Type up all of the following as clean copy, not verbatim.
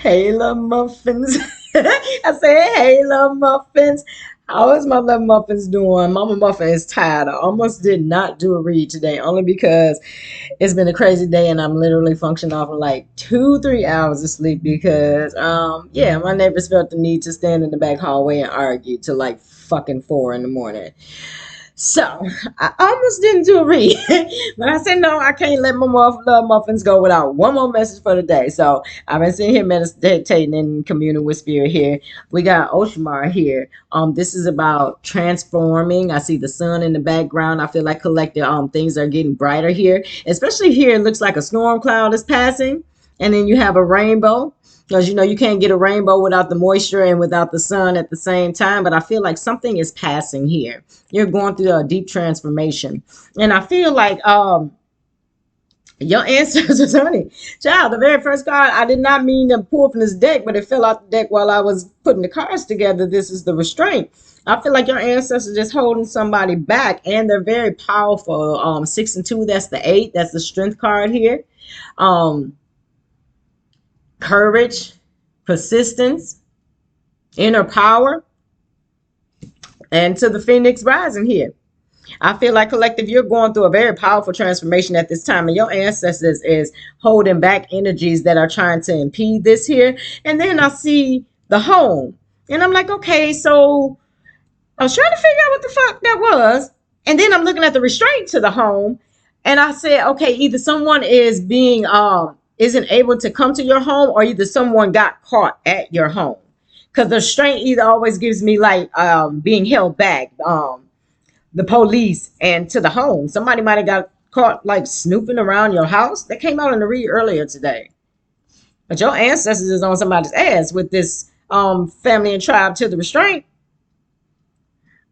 Hey, little muffins. I said, hey, little muffins. How is my little muffins doing? Mama Muffin is tired. I almost did not do a read today, only because it's been a crazy day and I'm literally functioning off of like 2, 3 hours of sleep because, yeah, my neighbors felt the need to stand in the back hallway and argue till like fucking 4 in the morning. So I almost didn't do a read, but I said no, I can't let my love muffins go without one more message for the day. So I've been sitting here meditating and communing with spirit here. We got Oshmar here. This is about transforming. I see the sun in the background. I feel like collective things are getting brighter here, especially here. It looks like a storm cloud is passing, and then you have a rainbow because you know you can't get a rainbow without the moisture and without the sun at the same time. But I feel like something is passing here. You're going through a deep transformation, and I feel like your ancestors, honey, child. The very first card I did not mean to pull from this deck, but it fell out the deck while I was putting the cards together. This is the restraint. I feel like your ancestors just holding somebody back, and they're very powerful. 6 and 2, that's the 8. That's the strength card here. Um, Courage, persistence, inner power, and to the Phoenix rising here. I feel like collective, you're going through a very powerful transformation at this time, and your ancestors is holding back energies that are trying to impede this here. And then I see the home, and I'm like, okay, so I was trying to figure out what the fuck that was, and then I'm looking at the restraint to the home, and I said, okay, either someone is being isn't able to come to your home, or either someone got caught at your home. Because the restraint either always gives me like being held back, the police, and to the home. Somebody might have got caught like snooping around your house. That came out in the read earlier today. But your ancestors is on somebody's ass with this family and tribe to the restraint.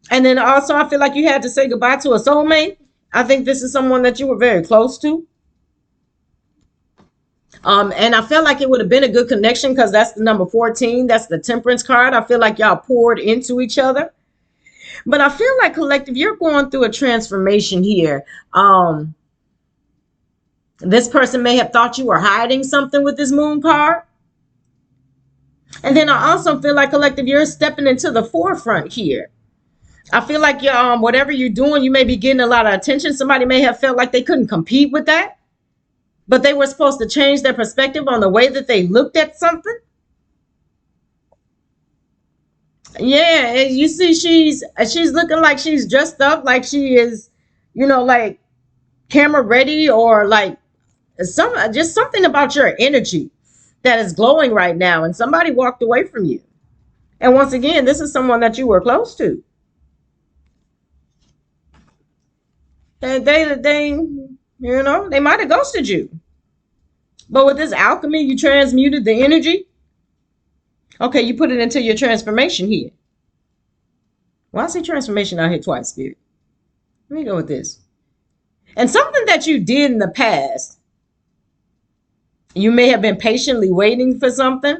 And then also, I feel like you had to say goodbye to a soulmate. I think this is someone that you were very close to. And I felt like it would have been a good connection because that's the number 14. That's the temperance card. I feel like y'all poured into each other. But I feel like collective, you're going through a transformation here. This person may have thought you were hiding something with this moon card. And then I also feel like collective, you're stepping into the forefront here. I feel like whatever you're doing, you may be getting a lot of attention. Somebody may have felt like they couldn't compete with that, but they were supposed to change their perspective on the way that they looked at something. Yeah, and you see, she's looking like she's dressed up, like she is, like camera ready, or like just something about your energy that is glowing right now. And somebody walked away from you. And once again, this is someone that you were close to. They might have ghosted you. But with this alchemy, you transmuted the energy. Okay, you put it into your transformation here. Well, I see transformation out here twice, Spirit. Let me go with this. And something that you did in the past, you may have been patiently waiting for something.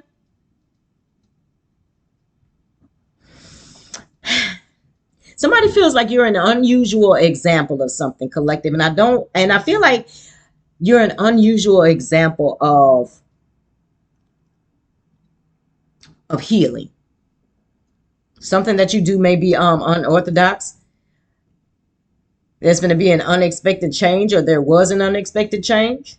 Somebody feels like you're an unusual example of something, collective. And I feel like you're an unusual example of healing. Something that you do may be unorthodox. There's going to be an unexpected change, or there was an unexpected change.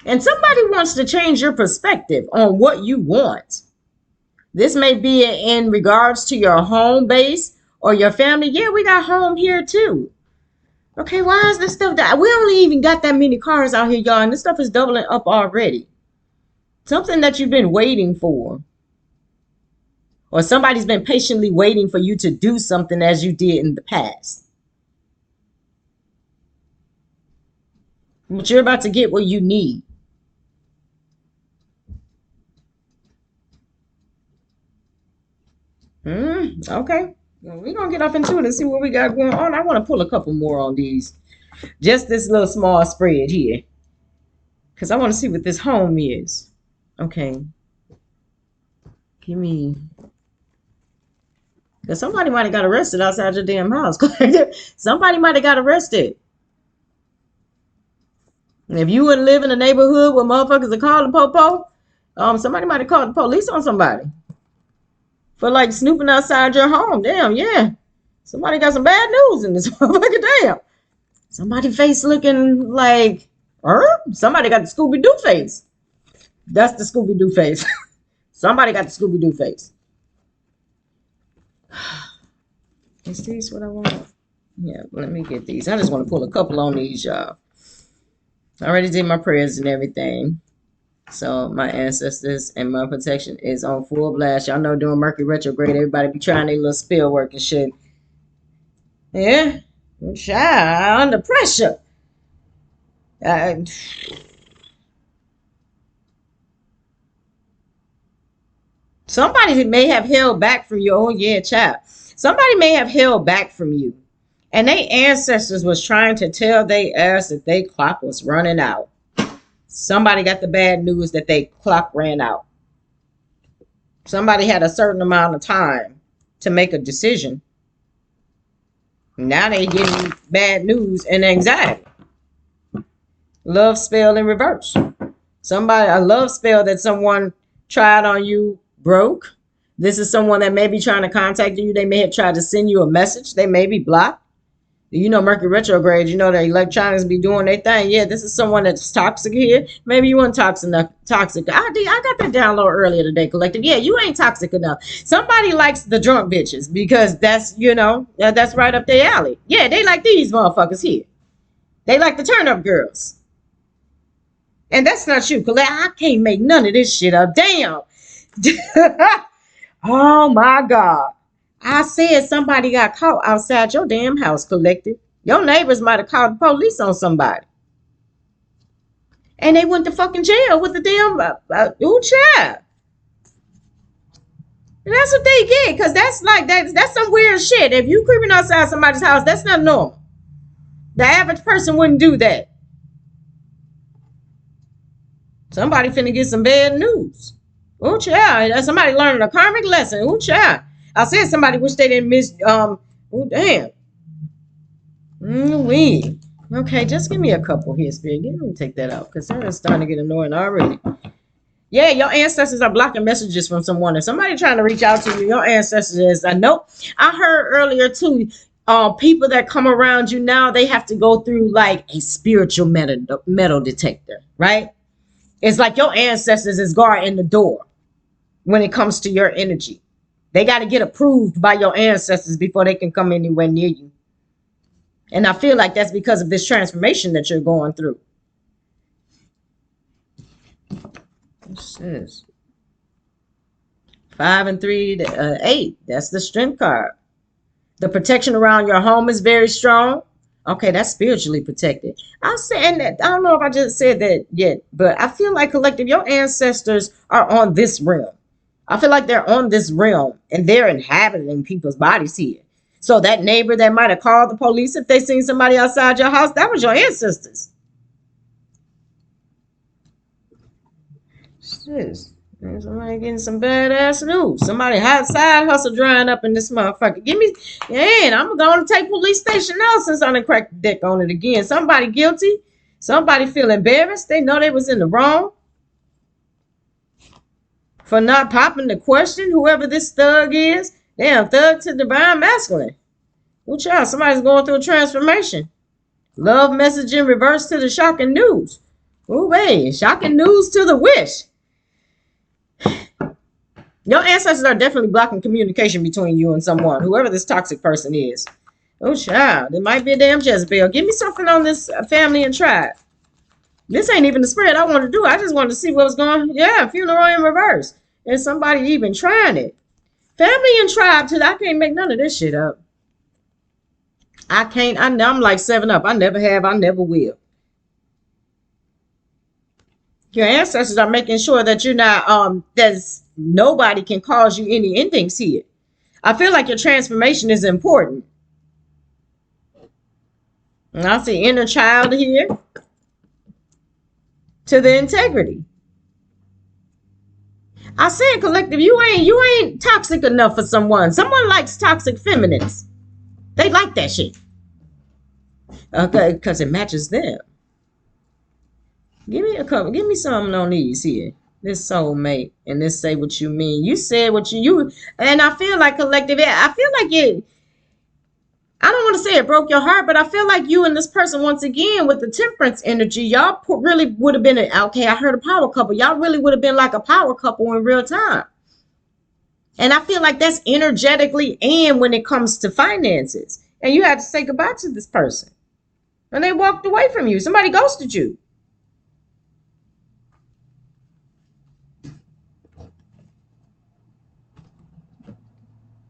And somebody wants to change your perspective on what you want. This may be in regards to your home base or your family. Yeah, we got home here too. Okay, why is this stuff that we only even got that many cars out here, y'all, and this stuff is doubling up already? Something that you've been waiting for. Or somebody's been patiently waiting for you to do something as you did in the past. But you're about to get what you need. Okay. Well, we're going to get up into it and see what we got going on. I want to pull a couple more on these. Just this little small spread here. Because I want to see what this home is. Okay. Give me... Because somebody might have got arrested outside your damn house. Somebody might have got arrested. If you wouldn't live in a neighborhood where motherfuckers are calling the popo, somebody might have called the police on somebody for like snooping outside your home. Damn, yeah. Somebody got some bad news in this motherfucker. Damn. Somebody face looking like, somebody got the Scooby-Doo face. That's the Scooby-Doo face. Somebody got the Scooby-Doo face. Is these what I want? Yeah, let me get these. I just want to pull a couple on these, y'all. I already did my prayers and everything. So my ancestors and my protection is on full blast. Y'all know during Mercury retrograde, everybody be trying their little spell work and shit. Yeah. Child, under pressure. Somebody may have held back from you. Oh, yeah, child. Somebody may have held back from you. And their ancestors was trying to tell their ass that their clock was running out. Somebody got the bad news that their clock ran out. Somebody had a certain amount of time to make a decision. Now they getting bad news and anxiety. Love spell in reverse. A love spell that someone tried on you broke. This is someone that may be trying to contact you. They may have tried to send you a message. They may be blocked. You know, Mercury retrograde, you know, the electronics be doing their thing. Yeah, this is someone that's toxic here. Maybe you weren't toxic enough. I got that download earlier today, collective. Yeah, you ain't toxic enough. Somebody likes the drunk bitches because that's, you know, that's right up their alley. Yeah, they like these motherfuckers here. They like the turn up girls. And that's not you, collect. I can't make none of this shit up. Damn. Oh my God. I said somebody got caught outside your damn house, collective. Your neighbors might have called the police on somebody. And they went to fucking jail with the damn child. And that's what they get, because that's some weird shit. If you creeping outside somebody's house, that's not normal. The average person wouldn't do that. Somebody finna get some bad news. Oh, child. Somebody learning a karmic lesson. Oh, child. I said somebody wish they didn't miss. Oh, damn. Okay, just give me a couple here, Spirit. Let me take that out because that's starting to get annoying already. Yeah, your ancestors are blocking messages from someone. If somebody trying to reach out to you, your ancestors is. I know. I heard earlier too. People that come around you now, they have to go through like a spiritual metal detector, right? It's like your ancestors is guarding the door when it comes to your energy. They got to get approved by your ancestors before they can come anywhere near you. And I feel like that's because of this transformation that you're going through. What's this? 5 and 3 to 8. That's the strength card. The protection around your home is very strong. Okay, that's spiritually protected. I'm saying that. I don't know if I just said that yet, but I feel like collective, your ancestors are on this realm. I feel like they're on this realm and they're inhabiting people's bodies here. So that neighbor that might have called the police if they seen somebody outside your house, that was your ancestors. Shit. Somebody getting some badass news. Somebody hot side hustle drying up in this motherfucker. I'm going to take police station now since I done cracked the deck on it again. Somebody guilty. Somebody feel embarrassed. They know they was in the wrong for not popping the question, whoever this thug is. Damn, thug to divine masculine. Oh, child, somebody's going through a transformation. Love message in reverse to the shocking news. Oh, wait, shocking news to the wish. Your ancestors are definitely blocking communication between you and someone, whoever this toxic person is. Oh, child, it might be a damn Jezebel. Give me something on this family and tribe. This ain't even the spread I want to do. I just wanted to see what was going on. Yeah, funeral in reverse. Is somebody even trying it? Family and tribe, too. I can't make none of this shit up. I can't. I'm like 7-Up. I never have. I never will. Your ancestors are making sure that you're not, there's nobody can cause you any endings here. I feel like your transformation is important. And I see inner child here to the integrity. I said, collective, you ain't toxic enough for someone. Someone likes toxic feminines. They like that shit. Okay, because it matches them. Give me a couple. Give me something on these here. This soulmate and this say what you mean. You said what you and I feel like collective. I feel like it. I don't want to say it broke your heart, but I feel like you and this person once again with the temperance energy, y'all really would have been okay. I heard a power couple. Y'all really would have been like a power couple in real time. And I feel like that's energetically and when it comes to finances. And you had to say goodbye to this person. And they walked away from you. Somebody ghosted you.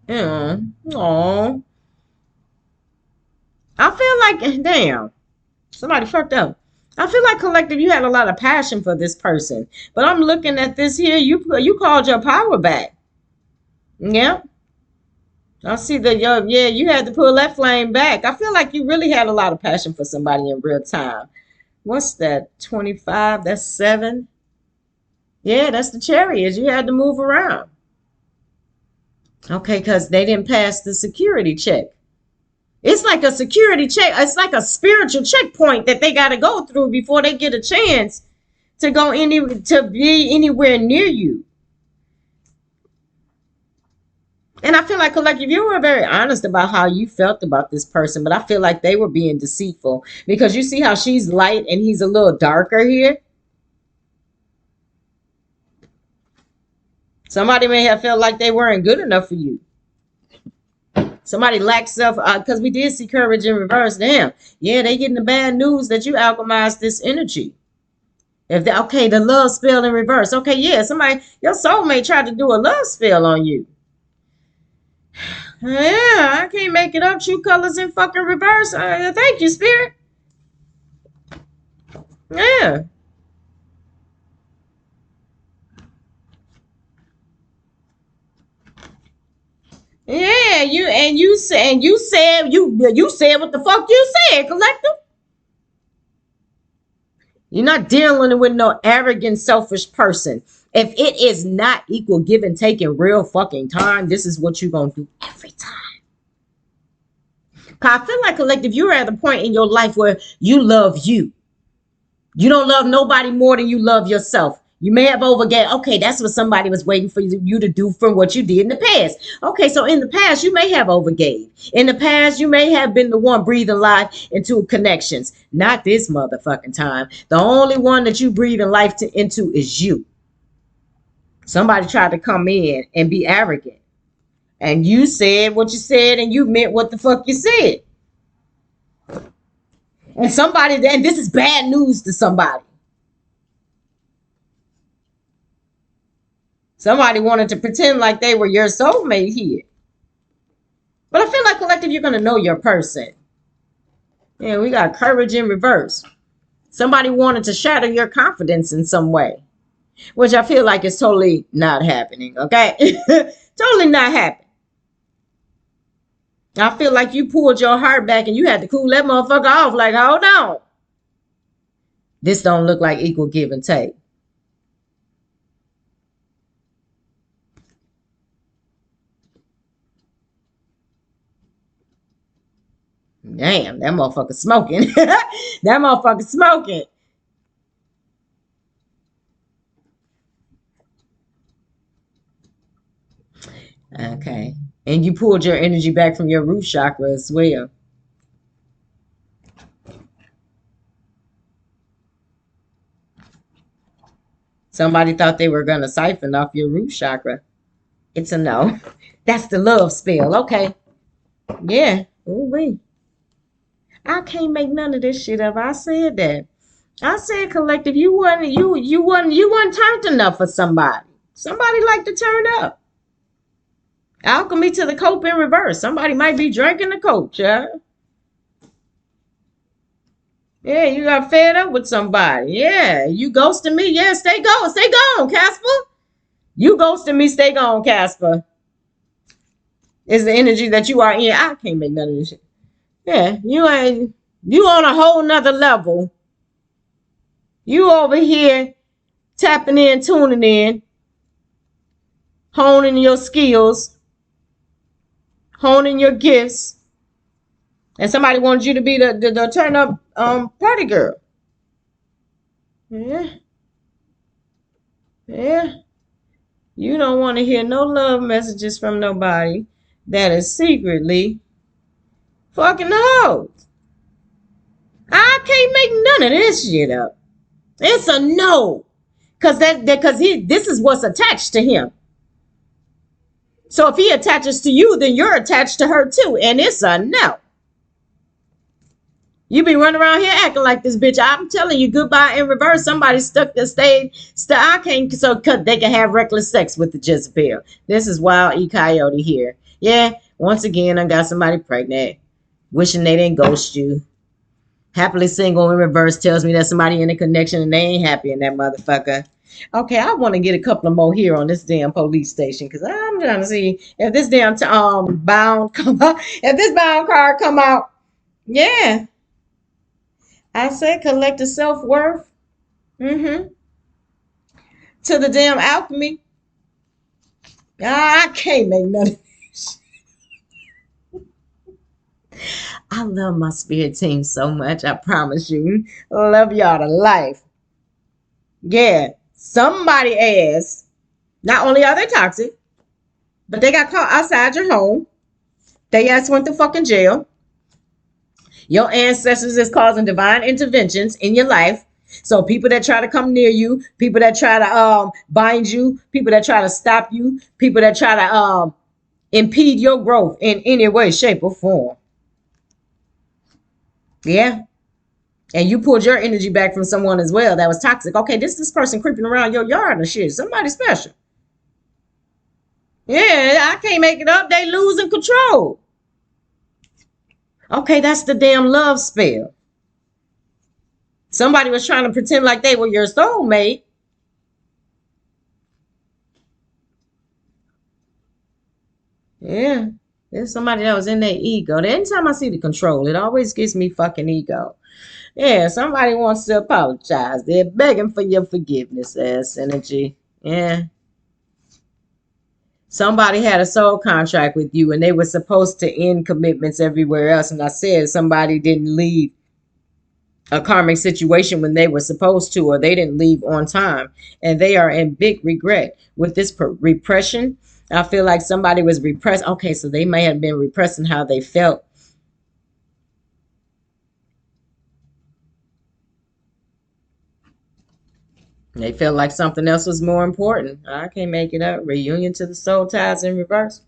Yeah. Aww. I feel like, damn, somebody fucked up. I feel like collective, you had a lot of passion for this person. But I'm looking at this here. You called your power back. Yeah. I see that, yeah, you had to pull that flame back. I feel like you really had a lot of passion for somebody in real time. What's that? 25? That's 7? Yeah, that's the Chariots. You had to move around. Okay, because they didn't pass the security check. It's like a security check. It's like a spiritual checkpoint that they got to go through before they get a chance to to be anywhere near you. And I feel like collective, you were very honest about how you felt about this person, but I feel like they were being deceitful because you see how she's light and he's a little darker here. Somebody may have felt like they weren't good enough for you. Somebody lacks self, because we did see courage in reverse. Damn, yeah, they getting the bad news that you alchemized this energy. If they, okay, the love spell in reverse. Okay, yeah, your soulmate tried to do a love spell on you. Yeah, I can't make it up. True colors in fucking reverse. Thank you, spirit. Yeah. Yeah, you said you said what the fuck you said, collective. You're not dealing with no arrogant, selfish person. If it is not equal give and take in real fucking time, this is what you're gonna do every time. Cause I feel like collective, you're at a point in your life where you love you. You don't love nobody more than you love yourself. You may have overgave. Okay, that's what somebody was waiting for you to do from what you did in the past. Okay, so in the past, you may have overgave. In the past, you may have been the one breathing life into connections. Not this motherfucking time. The only one that you breathing life into is you. Somebody tried to come in and be arrogant. And you said what you said and you meant what the fuck you said. And this is bad news to somebody. Somebody wanted to pretend like they were your soulmate here. But I feel like collective, you're going to know your person. Yeah, we got courage in reverse. Somebody wanted to shatter your confidence in some way, which I feel like is totally not happening, okay? Totally not happening. I feel like you pulled your heart back and you had to cool that motherfucker off like, hold on. This don't look like equal give and take. Damn, that motherfucker smoking. That motherfucker smoking. Okay. And you pulled your energy back from your root chakra as well. Somebody thought they were going to siphon off your root chakra. It's a no. That's the love spell. Okay. Yeah. Ooh-wee. I can't make none of this shit up. I said that. I said collective, you wasn't turned enough for somebody. Somebody like to turn up. Alchemy to the cope in reverse. Somebody might be drinking the coke, yeah. Yeah, you got fed up with somebody. Yeah, you ghosted me. Yeah, stay gone, Casper. You ghosted me, stay gone, Casper. Is the energy that you are in. I can't make none of this shit. Yeah, you on a whole nother level. You over here tapping in, tuning in, honing your skills, honing your gifts. And somebody wants you to be the turn up party girl. Yeah. Yeah. You don't want to hear no love messages from nobody that is secretly fucking hoes. I can't make none of this shit up. It's a no. Cause this is what's attached to him. So if he attaches to you, then you're attached to her too. And it's a no. You be running around here acting like this bitch. I'm telling you, goodbye in reverse. Somebody stuck the stage. I can't, so they can have reckless sex with the Jezebel. This is Wild E. Coyote here. Yeah, once again, I got somebody pregnant. Wishing they didn't ghost you. Happily single in reverse tells me that somebody in a connection and they ain't happy in that motherfucker. Okay, I want to get a couple of more here on this damn police station because I'm trying to see if this damn bound come out. If this bound card come out, yeah. I said collective self-worth. Mm-hmm. To the damn alchemy. I can't make nothing. I love my spirit team so much. I promise you. Love y'all to life. Yeah. Somebody asked, not only are they toxic, but they got caught outside your home. They ass went to fucking jail. Your ancestors is causing divine interventions in your life. So people that try to come near you, people that try to bind you, people that try to stop you, people that try to impede your growth in any way, shape, or form. Yeah. And you pulled your energy back from someone as well that was toxic. Okay, this person creeping around your yard and shit. Somebody special. Yeah, I can't make it up. They losing control. Okay, that's the damn love spell. Somebody was trying to pretend like they were your soulmate. Yeah. There's somebody that was in their ego. Anytime I see the control, it always gives me fucking ego. Yeah, somebody wants to apologize. They're begging for your forgiveness, ass energy. Yeah. Somebody had a soul contract with you and they were supposed to end commitments everywhere else. And I said somebody didn't leave a karmic situation when they were supposed to, or they didn't leave on time. And they are in big regret with this repression. I feel like somebody was repressed. Okay, so they may have been repressing how they felt. They felt like something else was more important. I can't make it up. Reunion to the soul ties in reverse.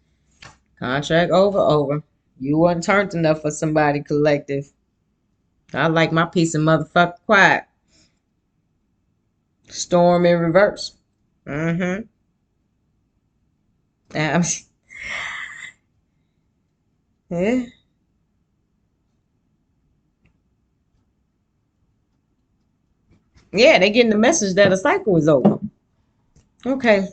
Contract over. You wasn't turned enough for somebody collective. I like my peace of motherfucker quiet. Storm in reverse. Mm-hmm. Yeah. Yeah, they getting the message that a cycle is over. Okay.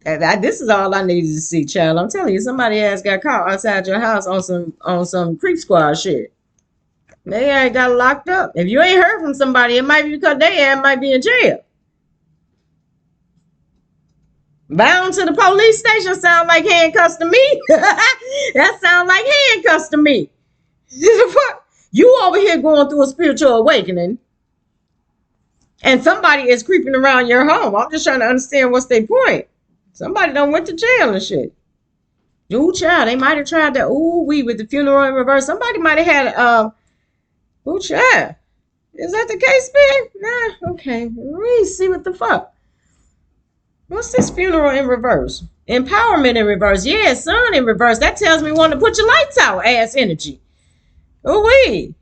This is all I needed to see, child. I'm telling you, somebody else got caught outside your house on some creep squad shit. They ain't got locked up. If you ain't heard from somebody, it might be because they might be in jail. Bound to the police station sound like handcuffs to me. That sound like handcuffs to me. You over here going through a spiritual awakening, and somebody is creeping around your home. I'm just trying to understand what's their point. Somebody done went to jail and shit. Ooh, child, they might have tried that. Ooh, with the funeral in reverse. Somebody might have had ooh, child. Is that the case, Ben? Nah, okay. Let me see what the fuck. What's this funeral in reverse? Empowerment in reverse. Yeah, sun in reverse. That tells me want to put your lights out, ass energy. Oh, wait.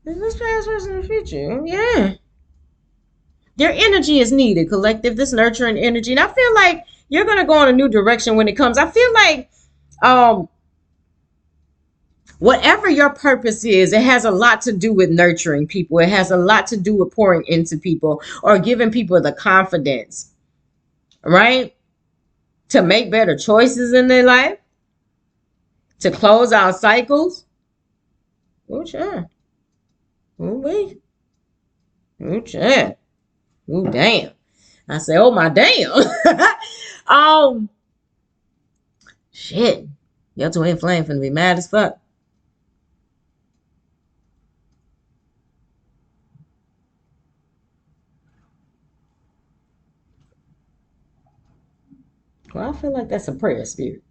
Is this past, present, and future? Yeah. Your energy is needed, collective. This nurturing energy. And I feel like you're going to go in a new direction when it comes. I feel like whatever your purpose is, it has a lot to do with nurturing people. It has a lot to do with pouring into people or giving people the confidence, right? To make better choices in their life, to close out cycles. Oh, sure. Oh, wait. Oh, sure. Oh, damn. I say, oh, my damn. Shit. Your twin flame finna be mad as fuck. Well, I feel like that's a prayer spirit.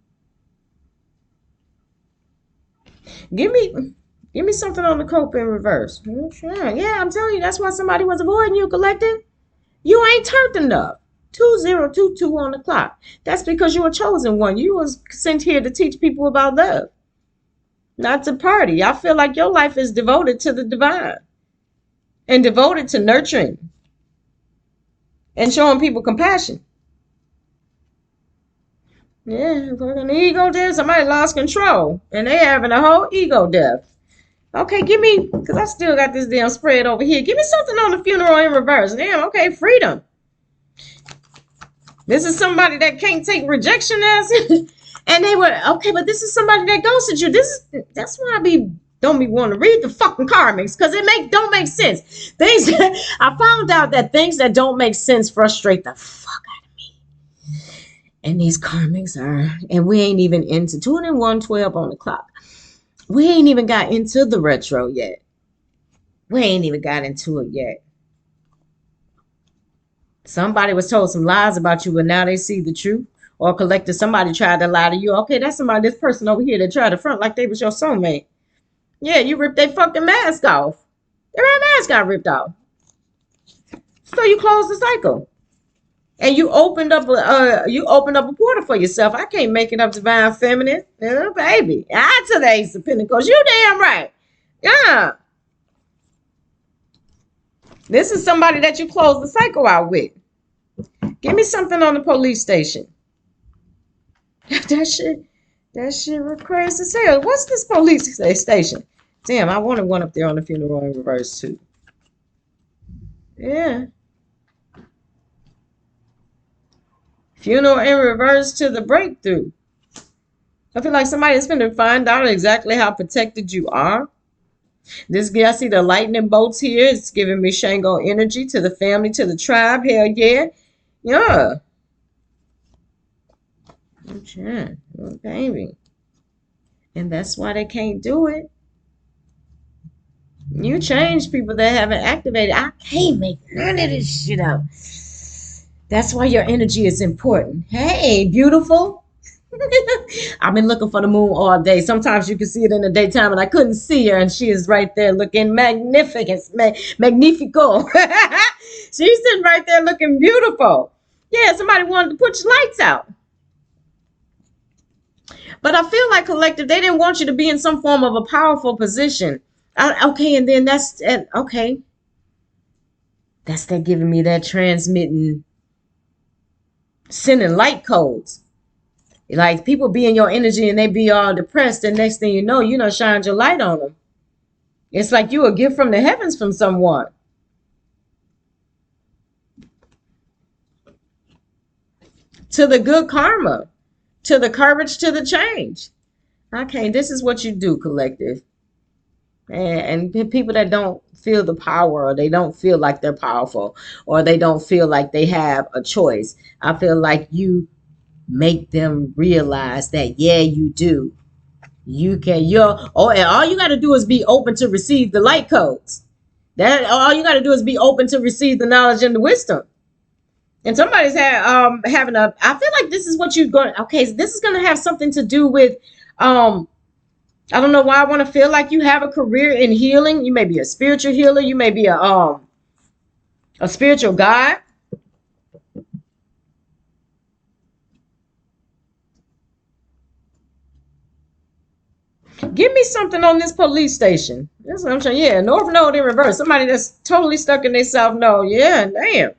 Give me give me something on the cope in reverse. Sure. Yeah, I'm telling you, that's why somebody was avoiding you, collective. You ain't turned enough. 2022 on the clock. That's because you were chosen one. You was sent here to teach people about love, not to party. I feel like your life is devoted to the divine and devoted to nurturing and showing people compassion. Yeah, fucking ego death. Somebody lost control and they having a whole ego death. Okay, give me, because I still got this damn spread over here. Give me something on the funeral in reverse. Damn, okay, freedom. This is somebody that can't take rejection as and they were okay, but this is somebody that ghosted you. That's why don't be wanting to read the fucking karmics, because don't make sense. Things I found out that things that don't make sense frustrate the fuck out of me. And these karmics are, and we ain't even into 2 and 112 on the clock. We ain't even got into the retro yet. We ain't even got into it yet. Somebody was told some lies about you, but now they see the truth. Or collective, somebody tried to lie to you. Okay, that's this person over here that tried to front like they was your soulmate. Yeah, you ripped their fucking mask off. Their mask got ripped off. So you closed the cycle. And you opened up a portal for yourself. I can't make it up divine feminine. Baby. I to the Ace of Pentacles. You damn right. Yeah. This is somebody that you closed the cycle out with. Give me something on the police station. That shit was crazy as hell. What's this police station? Damn, I wanted one up there on the funeral in reverse too. Yeah. Funeral in reverse to the breakthrough. I feel like somebody's going to find out exactly how protected you are. This guy, I see the lightning bolts here. It's giving me Shango energy to the family, to the tribe. Hell yeah. Yeah. Okay. Oh, baby. And that's why they can't do it. You change people that haven't activated. I can't make none of this shit up. That's why your energy is important. Hey, beautiful. I've been looking for the moon all day. Sometimes you can see it in the daytime, and I couldn't see her, and she is right there looking magnificent, magnifico. She's sitting right there looking beautiful. Yeah, somebody wanted to put your lights out. But I feel like collective, they didn't want you to be in some form of a powerful position. Okay, and then okay. That's that giving me that transmitting, sending light codes. Like people be in your energy and they be all depressed, and next thing you know, you done shined your light on them. It's like you a gift from the heavens from someone. To the good karma, to the courage, to the change. Okay, this is what you do, collective. And people that don't feel the power, or they don't feel like they're powerful, or they don't feel like they have a choice, I feel like you make them realize that, yeah, you do. You can, and all you got to do is be open to receive the light codes. That all you got to do is be open to receive the knowledge and the wisdom. And somebody's having I feel like this is what you're going. Okay, so this is going to have something to do with I don't know why I want to feel like you have a career in healing. You may be a spiritual healer. You may be a spiritual guide. Give me something on this police station. That's what I'm saying. Yeah, North Node in reverse. Somebody that's totally stuck in their South Node. Yeah, damn.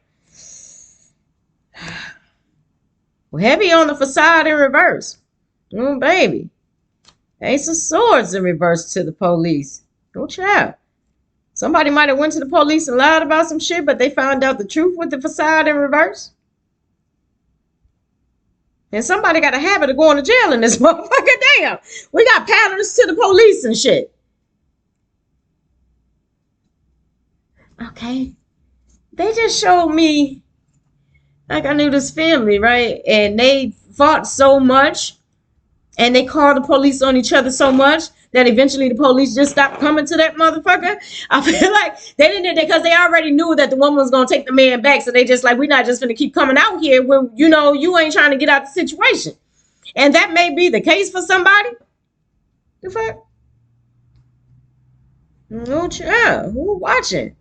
Well, heavy on the facade in reverse. Oh, baby. Ace of Swords in reverse to the police. Go child. Somebody might have went to the police and lied about some shit, but they found out the truth with the facade in reverse. And somebody got a habit of going to jail in this motherfucker. Damn. We got patterns to the police and shit. Okay. They just showed me, like I knew this family, right? And they fought so much. And they called the police on each other so much that eventually the police just stopped coming to that motherfucker. I feel like they didn't, because they already knew that the woman was going to take the man back. So they just like, we're not just going to keep coming out here when, you know, you ain't trying to get out the situation. And that may be the case for somebody. The fuck? No, child. Who watching?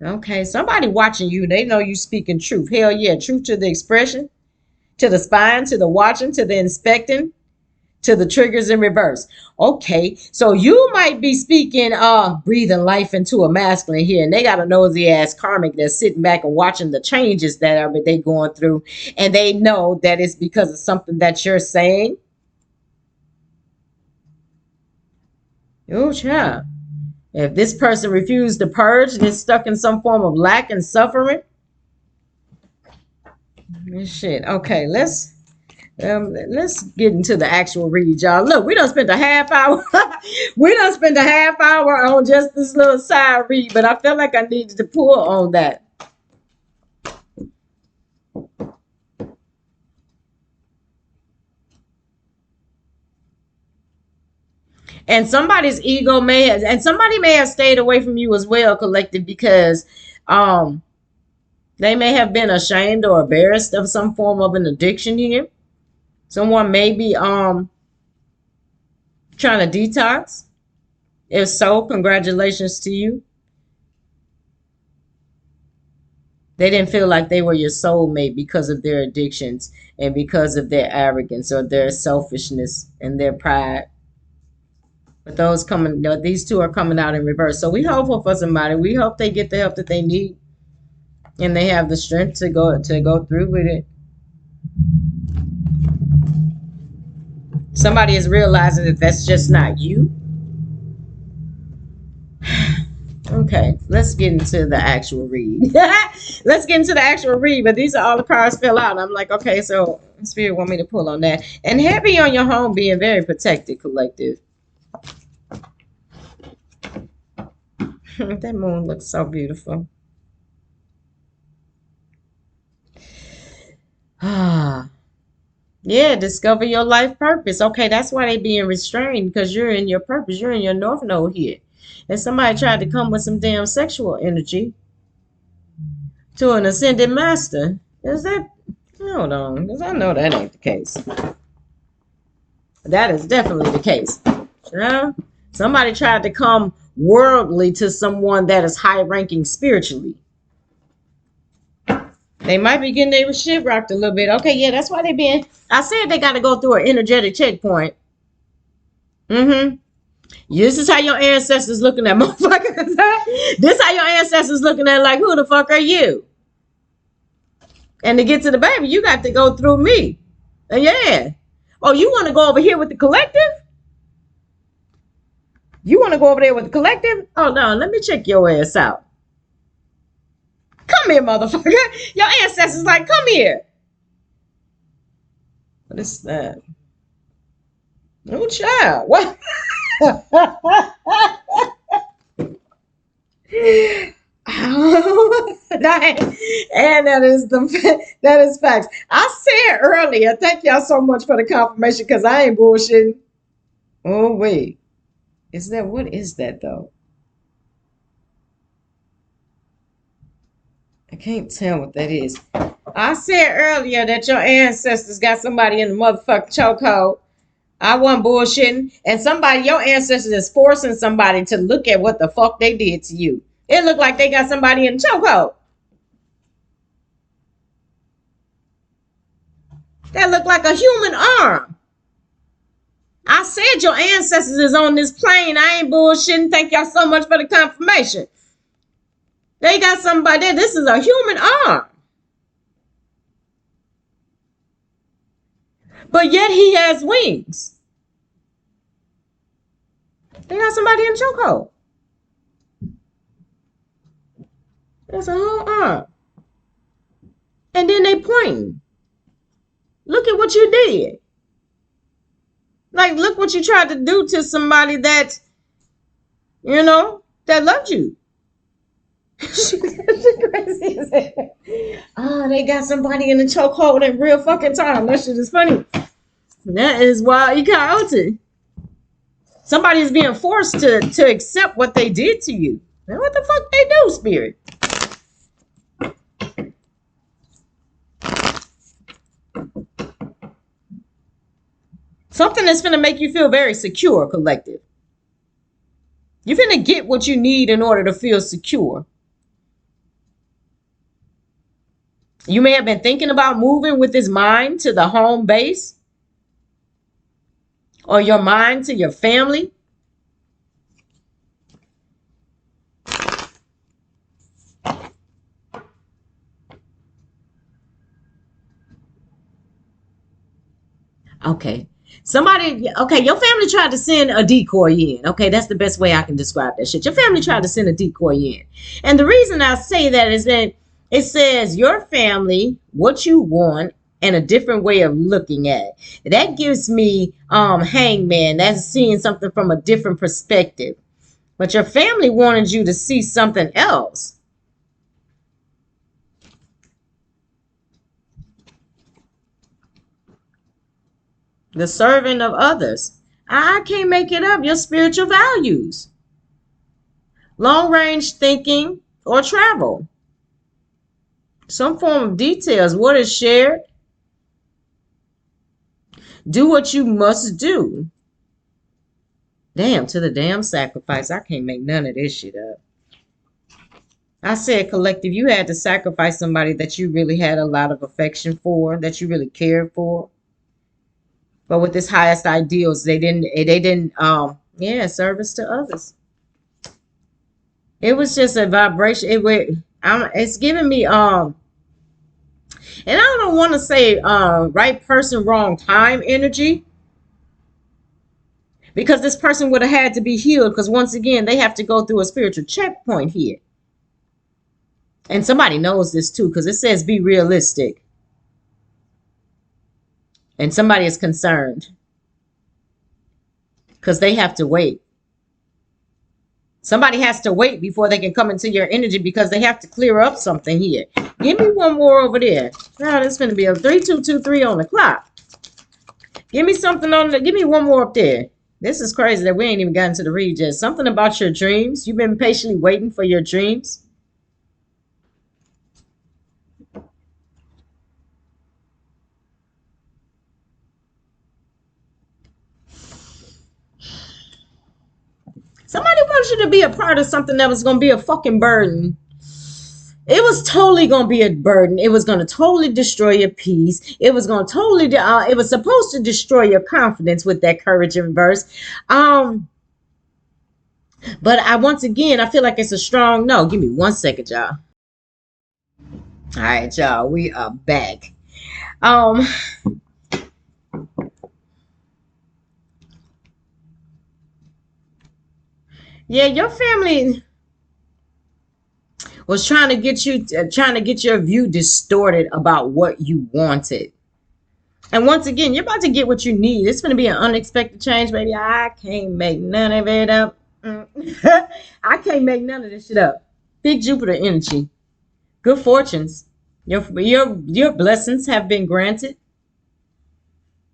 Okay, somebody watching you. They know you speaking truth. Hell yeah, truth to the expression, to the spying, to the watching, to the inspecting, to the triggers in reverse. Okay, so you might be speaking, breathing life into a masculine here, and they got a nosy ass karmic that's sitting back and watching the changes that are they going through, and they know that it's because of something that you're saying. Oh, child. If this person refused to purge and is stuck in some form of lack and suffering. Shit. Okay, let's get into the actual read, y'all. Look, we done spent a half hour. We done spent a half hour on just this little side read, but I felt like I needed to pull on that. And somebody's ego may have, and somebody may have stayed away from you as well, collective, because they may have been ashamed or embarrassed of some form of an addiction here. Someone may be trying to detox. If so, congratulations to you. They didn't feel like they were your soulmate because of their addictions and because of their arrogance or their selfishness and their pride. But these two are coming out in reverse. So we hopeful for somebody. We hope they get the help that they need and they have the strength to go through with it. Somebody is realizing that that's just not you. Okay, let's get into the actual read. Let's get into the actual read. But these are all the cards fell out. I'm like, okay, so Spirit want me to pull on that. And heavy on your home being very protected, collective. That moon looks so beautiful. Yeah, discover your life purpose. Okay, that's why they being restrained, because you're in your purpose. You're in your north node here. And somebody tried to come with some damn sexual energy to an ascended master. Is that? Hold on, because I know that ain't the case. That is definitely the case. Yeah? Somebody tried to come worldly to someone that is high ranking spiritually. They might be getting their shit rocked a little bit. Okay, yeah, that's why they being. I said they got to go through an energetic checkpoint. This is how your ancestors looking at motherfuckers. This how your ancestors looking at like, who the fuck are you? And to get to the baby, you got to go through me. And yeah. Oh, you want to go over here with the collective? You want to go over there with the collective? Oh, no, let me check your ass out. Come here, motherfucker. Your ancestors like, come here. What is that? No child. What? And that is facts. I said earlier, thank y'all so much for the confirmation, because I ain't bullshitting. Oh, wait. What is that though? I can't tell what that is. I said earlier that your ancestors got somebody in the motherfucking chokehold. I wasn't bullshitting. And your ancestors is forcing somebody to look at what the fuck they did to you. It looked like they got somebody in the chokehold. That looked like a human arm. I said your ancestors is on this plane. I ain't bullshitting. Thank y'all so much for the confirmation. They got somebody there. This is a human arm. But yet he has wings. They got somebody in chokehold. There's a whole arm. And then they pointing. Look at what you did. Like, look what you tried to do to somebody that, that loved you. She crazy as hell. Oh, they got somebody in the chokehold in real fucking time. That shit is funny. That is why you chaotic. Somebody is being forced to accept what they did to you. Now, what the fuck they do, spirit? Something that's going to make you feel very secure, collective. You're going to get what you need in order to feel secure. You may have been thinking about moving with this mind to the home base, or your mind to your family. Okay. Your family tried to send a decoy in. Okay, that's the best way I can describe that shit. Your family tried to send a decoy in. And the reason I say that is that it says your family, what you want, and a different way of looking at it. That gives me hangman. That's seeing something from a different perspective. But your family wanted you to see something else. The servant of others. I can't make it up. Your spiritual values. Long range thinking or travel. Some form of details. What is shared? Do what you must do. Damn, to the damn sacrifice. I can't make none of this shit up. I said, collective, you had to sacrifice somebody that you really had a lot of affection for, that you really cared for. But with this highest ideals, they didn't service to others. It was just a vibration. It's giving me and I don't want to say right person, wrong time energy, because this person would have had to be healed, because once again, they have to go through a spiritual checkpoint here. And somebody knows this too, because it says be realistic. And somebody is concerned because they have to wait. Somebody has to wait before they can come into your energy, because they have to clear up something here. Give me one more over there. Now this is going to be a 3223 on the clock. Give me something on the. Give me one more up there. This is crazy that we ain't even gotten to the read yet. Something about your dreams. You've been patiently waiting for your dreams. Somebody wants you to be a part of something that was going to be a fucking burden. It was totally going to be a burden. It was going to totally destroy your peace. It was going to totally, it was supposed to destroy your confidence with that courage in verse. But once again, I feel like it's a strong no. Give me 1 second, y'all. All right, y'all, we are back. Yeah, your family was trying to get your view distorted about what you wanted. And once again, you're about to get what you need. It's going to be an unexpected change, baby. I can't make none of it up. I can't make none of this shit up. Big Jupiter energy. Good fortunes. Your blessings have been granted.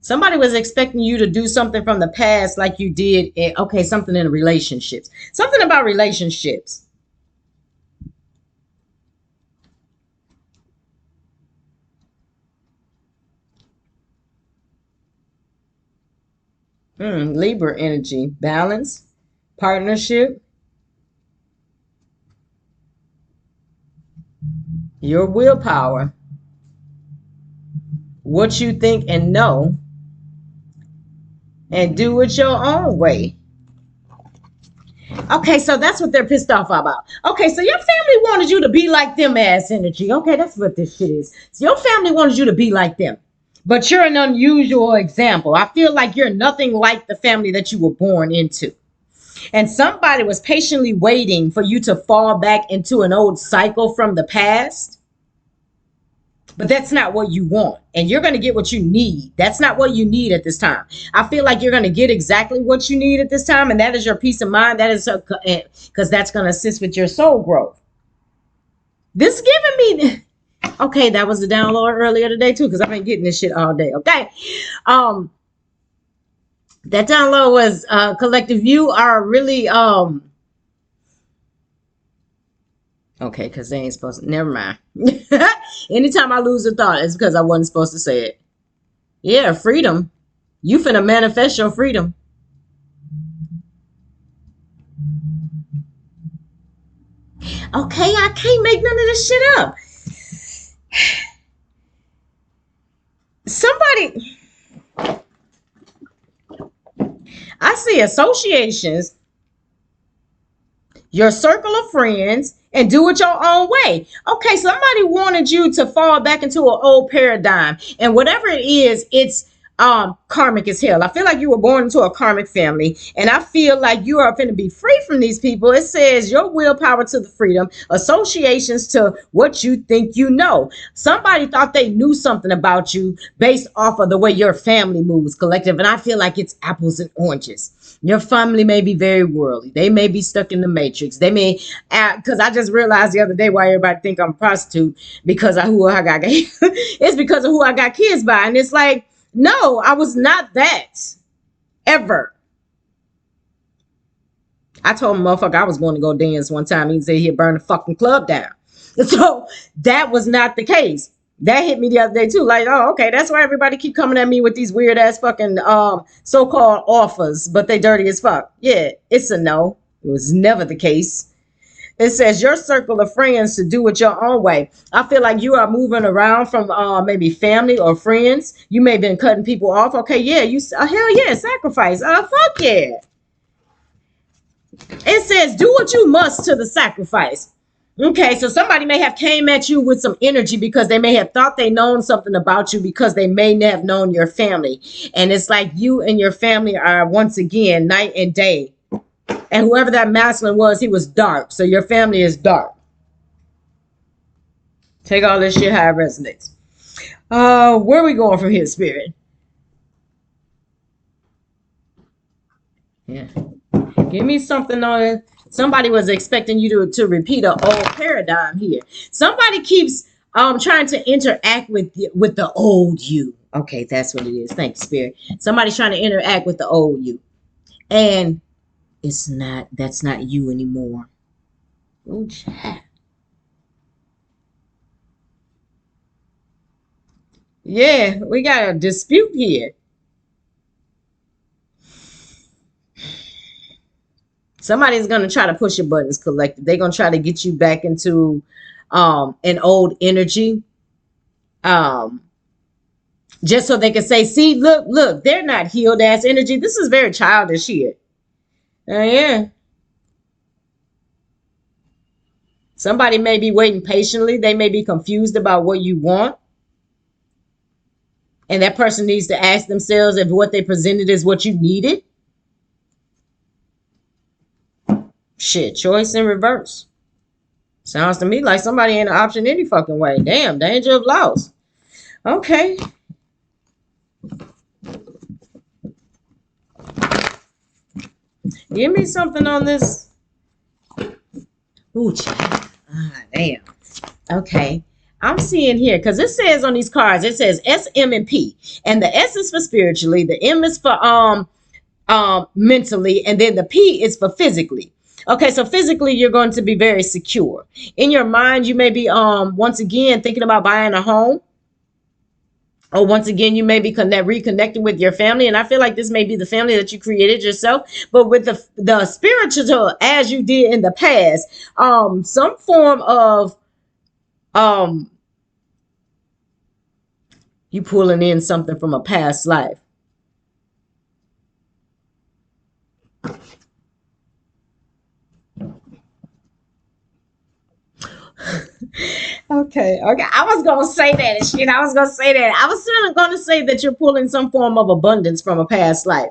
Somebody was expecting you to do something from the past like you did. Something in relationships. Something about relationships. Libra energy. Balance. Partnership. Your willpower. What you think and know. And do it your own way. Okay, so that's what they're pissed off about. Okay, so your family wanted you to be like them ass energy. Okay, that's what this shit is. So your family wanted you to be like them. But you're an unusual example. I feel like you're nothing like the family that you were born into. And somebody was patiently waiting for you to fall back into an old cycle from the past. But that's not what you want. And you're going to get what you need. That's not what you need at this time. I feel like you're going to get exactly what you need at this time. And that is your peace of mind. That is because that's going to assist with your soul growth. This is giving me. Okay, that was the download earlier today too, because I've been getting this shit all day. Okay. That download was collective. You are really okay, because they ain't supposed to. Never mind. Anytime I lose a thought, it's because I wasn't supposed to say it. Yeah, freedom. You finna manifest your freedom. Okay, I can't make none of this shit up. Somebody, I see associations, your circle of friends, and do it your own way. Okay, somebody wanted you to fall back into an old paradigm, and whatever it is, it's karmic as hell. I feel like you were born into a karmic family, and I feel like you are going to be free from these people. It says your willpower to the freedom, associations to what you think you know. Somebody thought they knew something about you based off of the way your family moves, collective, and I feel like it's apples and oranges. Your family may be very worldly. They may be stuck in the matrix. They may, because I just realized the other day why everybody think I'm a prostitute because of who I got. It's because of who I got kids by, and it's like, no, I was not that ever. I told a motherfucker I was going to go dance one time. He said he'd burn the fucking club down. So that was not the case. That hit me the other day too. Like, oh, okay, that's why everybody keep coming at me with these weird ass fucking so-called offers, but they dirty as fuck. Yeah, it's a no. It was never the case. It says your circle of friends to do it your own way. I feel like you are moving around from maybe family or friends. You may have been cutting people off. Okay, yeah, hell yeah, sacrifice. Fuck yeah. It says do what you must to the sacrifice. Okay, so somebody may have came at you with some energy because they may have thought they known something about you because they may have known your family. And it's like you and your family are once again night and day. And whoever that masculine was, he was dark. So your family is dark. Take all this shit how it resonates. Where are we going from here, spirit? Yeah. Give me something on it. Somebody was expecting you to repeat an old paradigm here. Somebody keeps trying to interact with the old you. Okay, that's what it is. Thanks, spirit. Somebody's trying to interact with the old you. And that's not you anymore. Oh, chat. Yeah, we got a dispute here. Somebody's gonna try to push your buttons, collective. They're gonna try to get you back into an old energy. Just so they can say, see, look, they're not healed ass energy. This is very childish here. Yeah. Somebody may be waiting patiently. They may be confused about what you want. And that person needs to ask themselves if what they presented is what you needed. Shit, choice in reverse. Sounds to me like somebody ain't an option any fucking way. Damn, danger of loss. Okay. Give me something on this. Ooh, child. Damn. Okay. I'm seeing here, because it says on these cards, it says S, M, and P. And the S is for spiritually, the M is for mentally, and then the P is for physically. Okay, so physically, you're going to be very secure. In your mind, you may be, once again, thinking about buying a home. Or once again, you may be reconnecting with your family. And I feel like this may be the family that you created yourself. But with the spiritual, as you did in the past, some form of you pulling in something from a past life. Okay. I was gonna say that shit. I was gonna say that. I was still gonna say that you're pulling some form of abundance from a past life.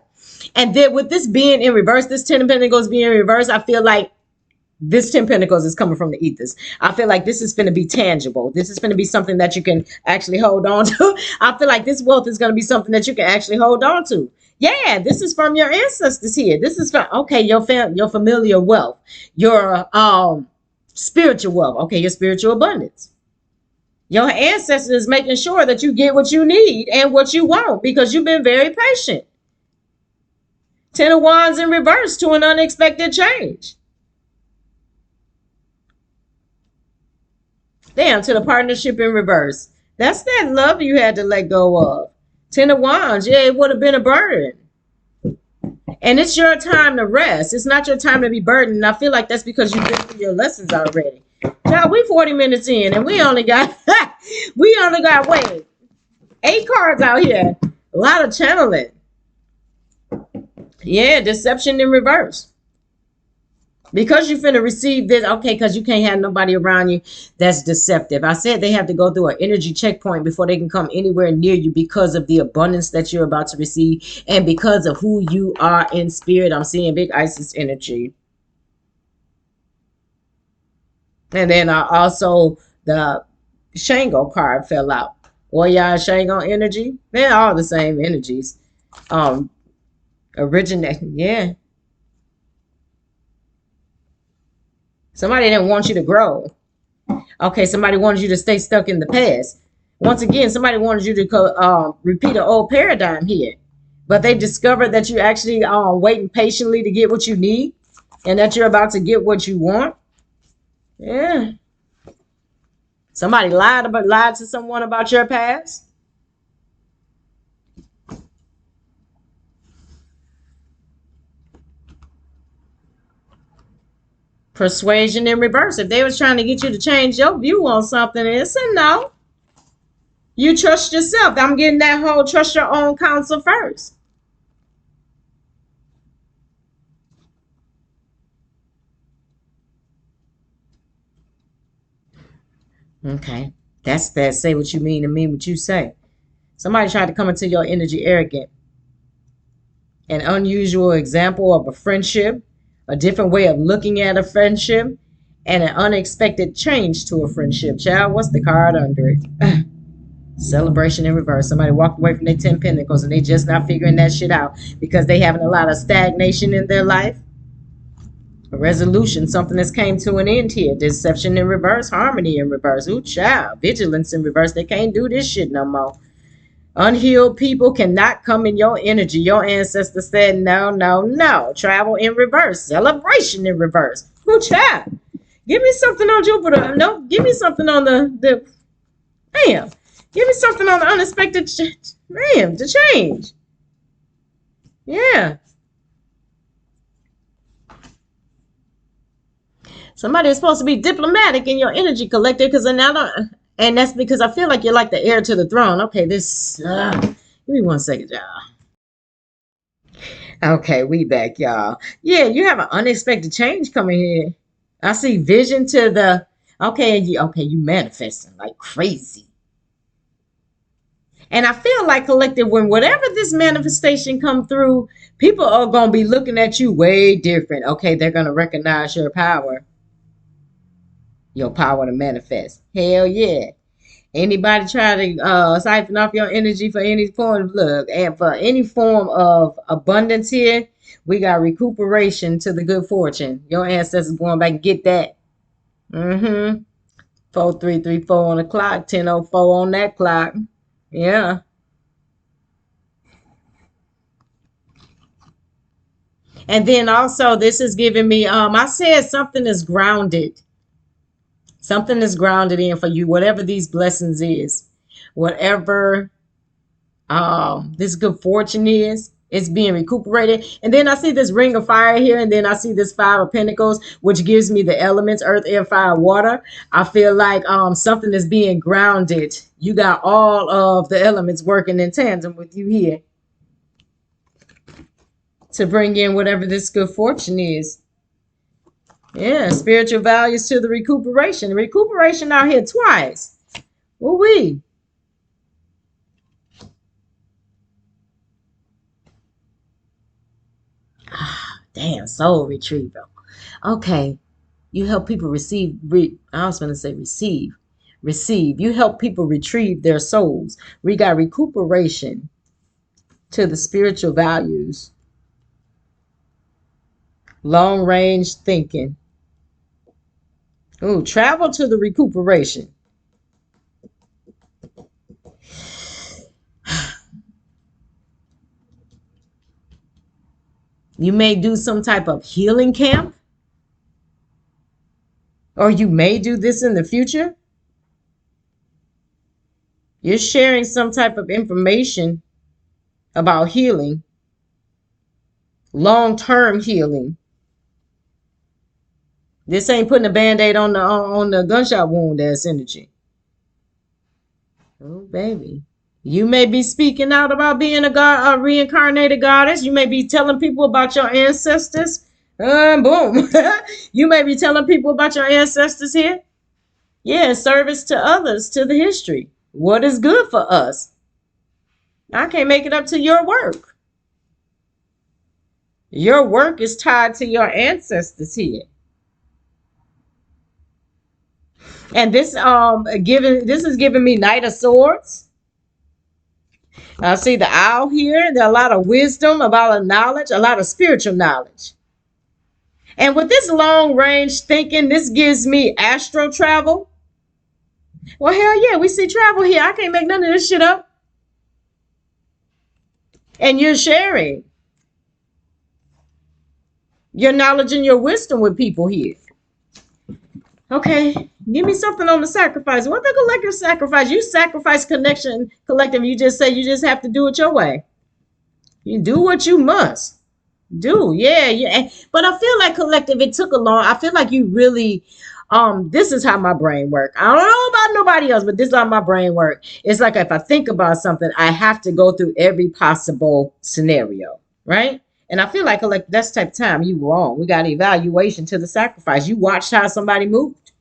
And then with this being in reverse, this 10 of Pentacles being in reverse, I feel like this 10 Pentacles is coming from the ethers. I feel like this is going to be tangible. This is going to be something that you can actually hold on to. I feel like this wealth is going to be something that you can actually hold on to. Yeah, this is from your ancestors here. This is from, okay, your familiar wealth, your spiritual wealth. Okay, your spiritual abundance. Your ancestors is making sure that you get what you need and what you want because you've been very patient. Ten of Wands in reverse to an unexpected change. Damn, to the partnership in reverse. That's that love you had to let go of. Ten of Wands, yeah, it would have been a burden. And it's your time to rest. It's not your time to be burdened. And I feel like that's because you've been through your lessons already. Child, we 40 minutes in and we only got wait, 8 cards out here. A lot of channeling. Yeah, deception in reverse. Because you finna receive this, okay, because you can't have nobody around you that's deceptive. I said they have to go through an energy checkpoint before they can come anywhere near you because of the abundance that you're about to receive and because of who you are in spirit. I'm seeing big Isis energy. And then also the Shango card fell out. Oya Shango energy. They're all the same energies. Originate, yeah. Somebody didn't want you to grow. Okay, somebody wanted you to stay stuck in the past. Once again, somebody wanted you to repeat an old paradigm here. But they discovered that you're actually waiting patiently to get what you need and that you're about to get what you want. Yeah. Somebody lied to someone about your past. Persuasion in reverse. If they was trying to get you to change your view on something, it's a no. You trust yourself. I'm getting that whole trust your own counsel first. Okay. That's that. Say what you mean and mean what you say. Somebody tried to come into your energy arrogant. An unusual example of a friendship, a different way of looking at a friendship, and an unexpected change to a friendship. Child, what's the card under it? Celebration in reverse. Somebody walked away from their 10 pentacles and they just not figuring that shit out because they having a lot of stagnation in their life. A resolution, something that's came to an end here. Deception in reverse, harmony in reverse. Ooh, child. Vigilance in reverse. They can't do this shit no more. Unhealed people cannot come in your energy. Your ancestors said no, no, no. Travel in reverse. Celebration in reverse. Ooh, child. Give me something on Jupiter. No, give me something on the damn. Give me something on the unexpected the change. Yeah. Somebody is supposed to be diplomatic in your energy collector because and that's because I feel like you're like the heir to the throne. Okay, give me 1 second, y'all. Okay, we back, y'all. Yeah, you have an unexpected change coming here. I see vision to the you manifesting like crazy. And I feel like collective, when whatever this manifestation come through, people are gonna be looking at you way different. Okay, they're gonna recognize your power to manifest. Hell yeah. Anybody try to siphon off your energy for any form of look and for any form of abundance here, we got recuperation to the good fortune. Your ancestors going back and get that. 4334 on the clock, 1004 on that clock. Yeah. And then also this is giving me I said something is grounded. Something is grounded in for you, whatever these blessings is, whatever this good fortune is, it's being recuperated. And then I see this ring of fire here, and then I see this 5 of pentacles, which gives me the elements earth, air, fire, water. I feel like something is being grounded. You got all of the elements working in tandem with you here to bring in whatever this good fortune is. Yeah, spiritual values to the recuperation. Recuperation out here twice. Woo-wee. Damn, soul retrieval. Okay. You help people I was going to say receive. Receive. You help people retrieve their souls. We got recuperation to the spiritual values. Long range thinking. Ooh, travel to the recuperation. You may do some type of healing camp, or you may do this in the future. You're sharing some type of information about healing, long-term healing. This ain't putting a band-aid on the gunshot wound. That's energy. Oh, baby. You may be speaking out about being a god, a reincarnated goddess. You may be telling people about your ancestors. Boom. You may be telling people about your ancestors here. Yeah, service to others, to the history. What is good for us? I can't make it up to your work. Your work is tied to your ancestors here. And this is giving me Knight of Swords. I see the owl here. There's a lot of wisdom, a lot of knowledge, a lot of spiritual knowledge. And with this long range thinking, this gives me astral travel. Well, hell yeah, we see travel here. I can't make none of this shit up. And you're sharing your knowledge and your wisdom with people here. Okay, give me something on the sacrifice. What the collective sacrifice? You sacrifice connection, collective. You just say you just have to do it your way. You do what you must do. Yeah. But I feel like collective, it took a long. I feel like you really, this is how my brain works. I don't know about nobody else, but this is how my brain works. It's like if I think about something, I have to go through every possible scenario, right? And I feel like that's the type of time you were on. We got an evaluation to the sacrifice. You watched how somebody moved.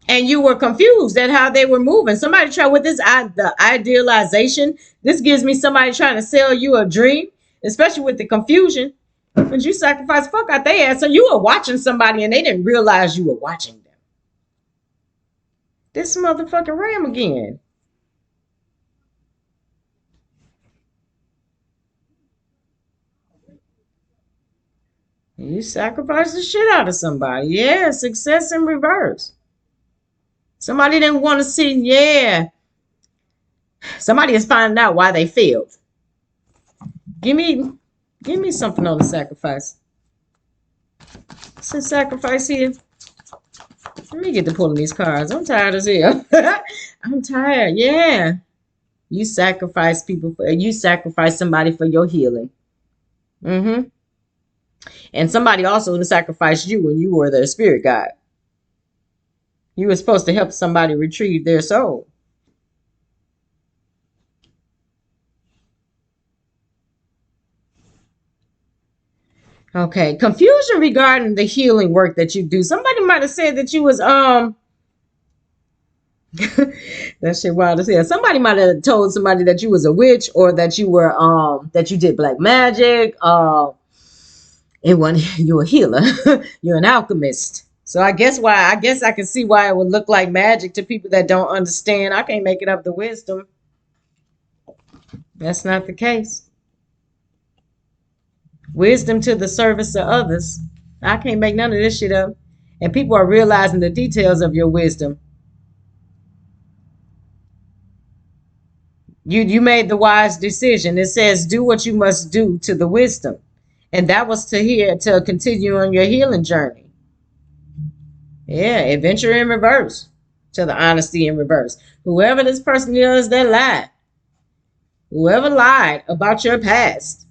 And you were confused at how they were moving. Somebody tried with the idealization. This gives me somebody trying to sell you a dream, especially with the confusion. But you sacrifice fuck out their ass. So you were watching somebody and they didn't realize you were watching them. This motherfucking ram again. You sacrifice the shit out of somebody. Yeah, success in reverse. Somebody didn't want to see, yeah. Somebody is finding out why they failed. Give me something on the sacrifice. What's the sacrifice here? Let me get to pulling these cards. I'm tired as hell. I'm tired. Yeah. You sacrifice somebody for your healing. Mm-hmm. And somebody also sacrificed you when you were their spirit guide. You were supposed to help somebody retrieve their soul. Okay, confusion regarding the healing work that you do. Somebody might have said that you was that shit wild as hell. Somebody might have told somebody that you was a witch or that you were that you did black magic. It wasn't you're a healer. You're an alchemist. So I guess I can see why it would look like magic to people that don't understand. I can't make it up the wisdom. That's not the case. Wisdom to the service of others. I can't make none of this shit up. And people are realizing the details of your wisdom. You made the wise decision. It says do what you must do to the wisdom. And that was to continue on your healing journey. Yeah, adventure in reverse. To the honesty in reverse. Whoever this person is that lied. Whoever lied about your past.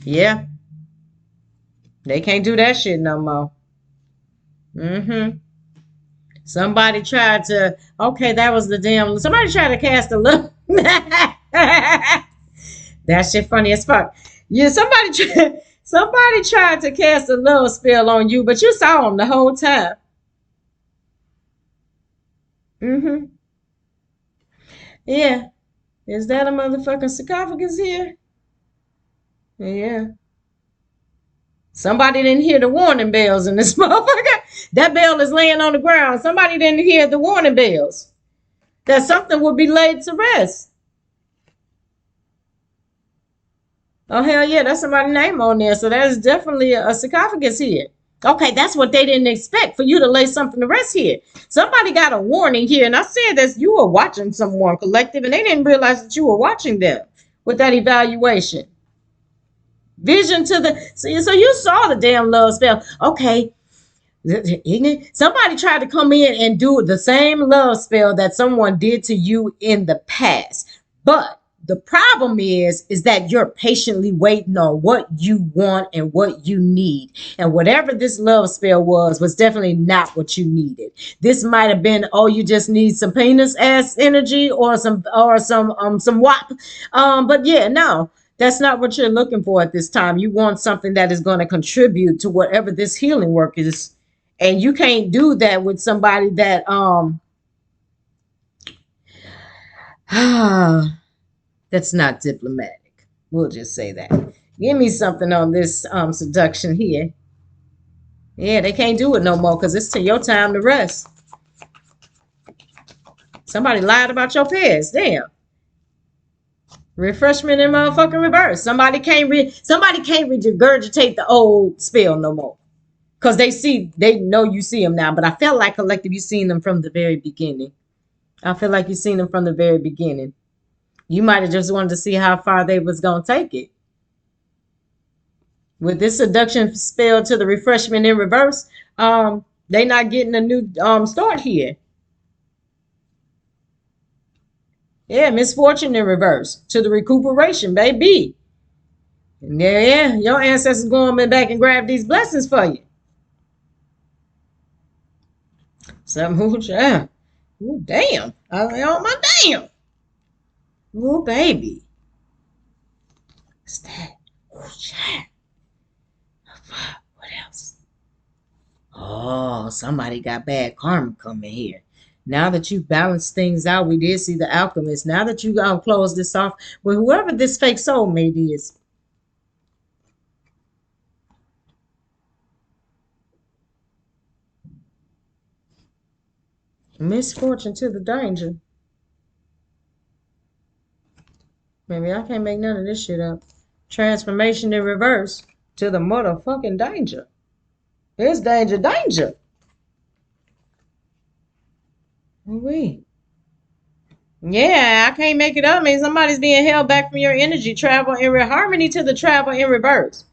Yeah. They can't do that shit no more. Mm-hmm. Somebody tried to, okay, that was the damn, somebody tried to cast a love. That shit funny as fuck. Yeah, somebody tried to cast a love spell on you, but you saw them the whole time. Mm-hmm. Yeah. Is that a motherfucking sarcophagus here? Yeah. Somebody didn't hear the warning bells in this motherfucker. That bell is laying on the ground. Somebody didn't hear the warning bells. That something would be laid to rest. Oh, hell yeah, that's somebody's name on there. So that is definitely a sarcophagus here. Okay, that's what they didn't expect, for you to lay something to rest here. Somebody got a warning here, and I said that you were watching someone collective, and they didn't realize that you were watching them with that evaluation. Vision to the so you saw the damn love spell. Okay, somebody tried to come in and do the same love spell that someone did to you in the past. But the problem is that you're patiently waiting on what you want and what you need. And whatever this love spell was definitely not what you needed. This might have been, oh, you just need some penis ass energy or some wop. But yeah, no. That's not what you're looking for at this time. You want something that is going to contribute to whatever this healing work is, and you can't do that with somebody that that's not diplomatic. We'll just say that. Give me something on this seduction here. Yeah, they can't do it no more because it's to your time to rest. Somebody lied about your past. Damn. Refreshment in motherfucking reverse. Somebody can't regurgitate the old spell no more. Because they know you see them now. But I felt like collective, you seen them from the very beginning. I feel like you seen them from the very beginning. You might have just wanted to see how far they was going to take it. With this seduction spell to the refreshment in reverse, they not getting a new start here. Yeah, misfortune in reverse to the recuperation, baby. Yeah, your ancestors going back and grab these blessings for you. Something, yeah. Oh, damn. Oh, my damn. Oh, baby. What's that? Oh, child. What else? Oh, somebody got bad karma coming here. Now that you balance things out, we did see the alchemist. Now that you close this off with whoever this fake soulmate is. Misfortune to the danger. Maybe I can't make none of this shit up. Transformation in reverse to the motherfucking danger. It's danger, danger. Wait. Yeah, I can't make it up. I mean, somebody's being held back from your energy. Travel in harmony to the travel in reverse.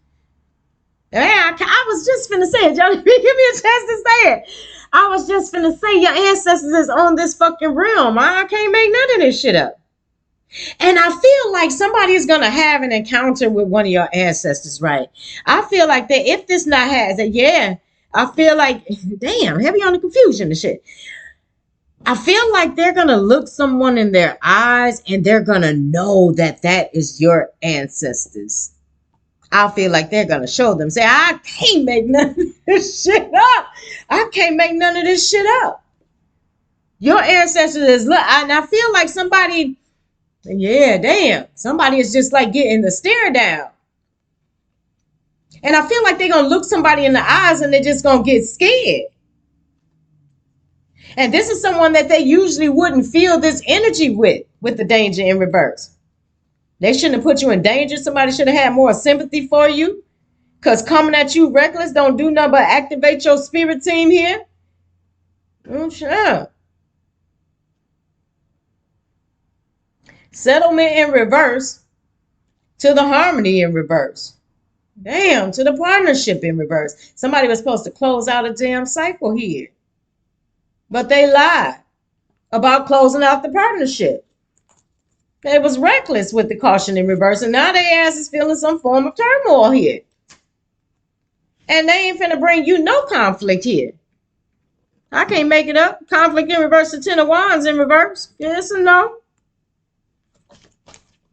Yeah, I was just finna say it. Y'all give me a chance to say it. I was just finna say your ancestors is on this fucking realm. I can't make none of this shit up. And I feel like somebody is gonna have an encounter with one of your ancestors, right? I feel like that if this not has it, yeah. I feel like, damn, heavy on the confusion and shit. I feel like they're gonna look someone in their eyes and they're gonna know that that is your ancestors. I feel like they're gonna show them. Say, I can't make none of this shit up. I can't make none of this shit up. Your ancestors is look, and I feel like somebody. Yeah, damn. Somebody is just like getting the stare down. And I feel like they're going to look somebody in the eyes and they're just going to get scared. And this is someone that they usually wouldn't feel this energy with the danger in reverse. They shouldn't have put you in danger. Somebody should have had more sympathy for you. Because coming at you reckless don't do nothing but activate your spirit team here. Sure. Settlement in reverse to the harmony in reverse. Damn, to the partnership in reverse. Somebody was supposed to close out a damn cycle here. But they lied about closing out the partnership. They was reckless with the caution in reverse, and now their ass is feeling some form of turmoil here. And they ain't finna bring you no conflict here. I can't make it up. Conflict in reverse to 10 of wands in reverse. Yes or no?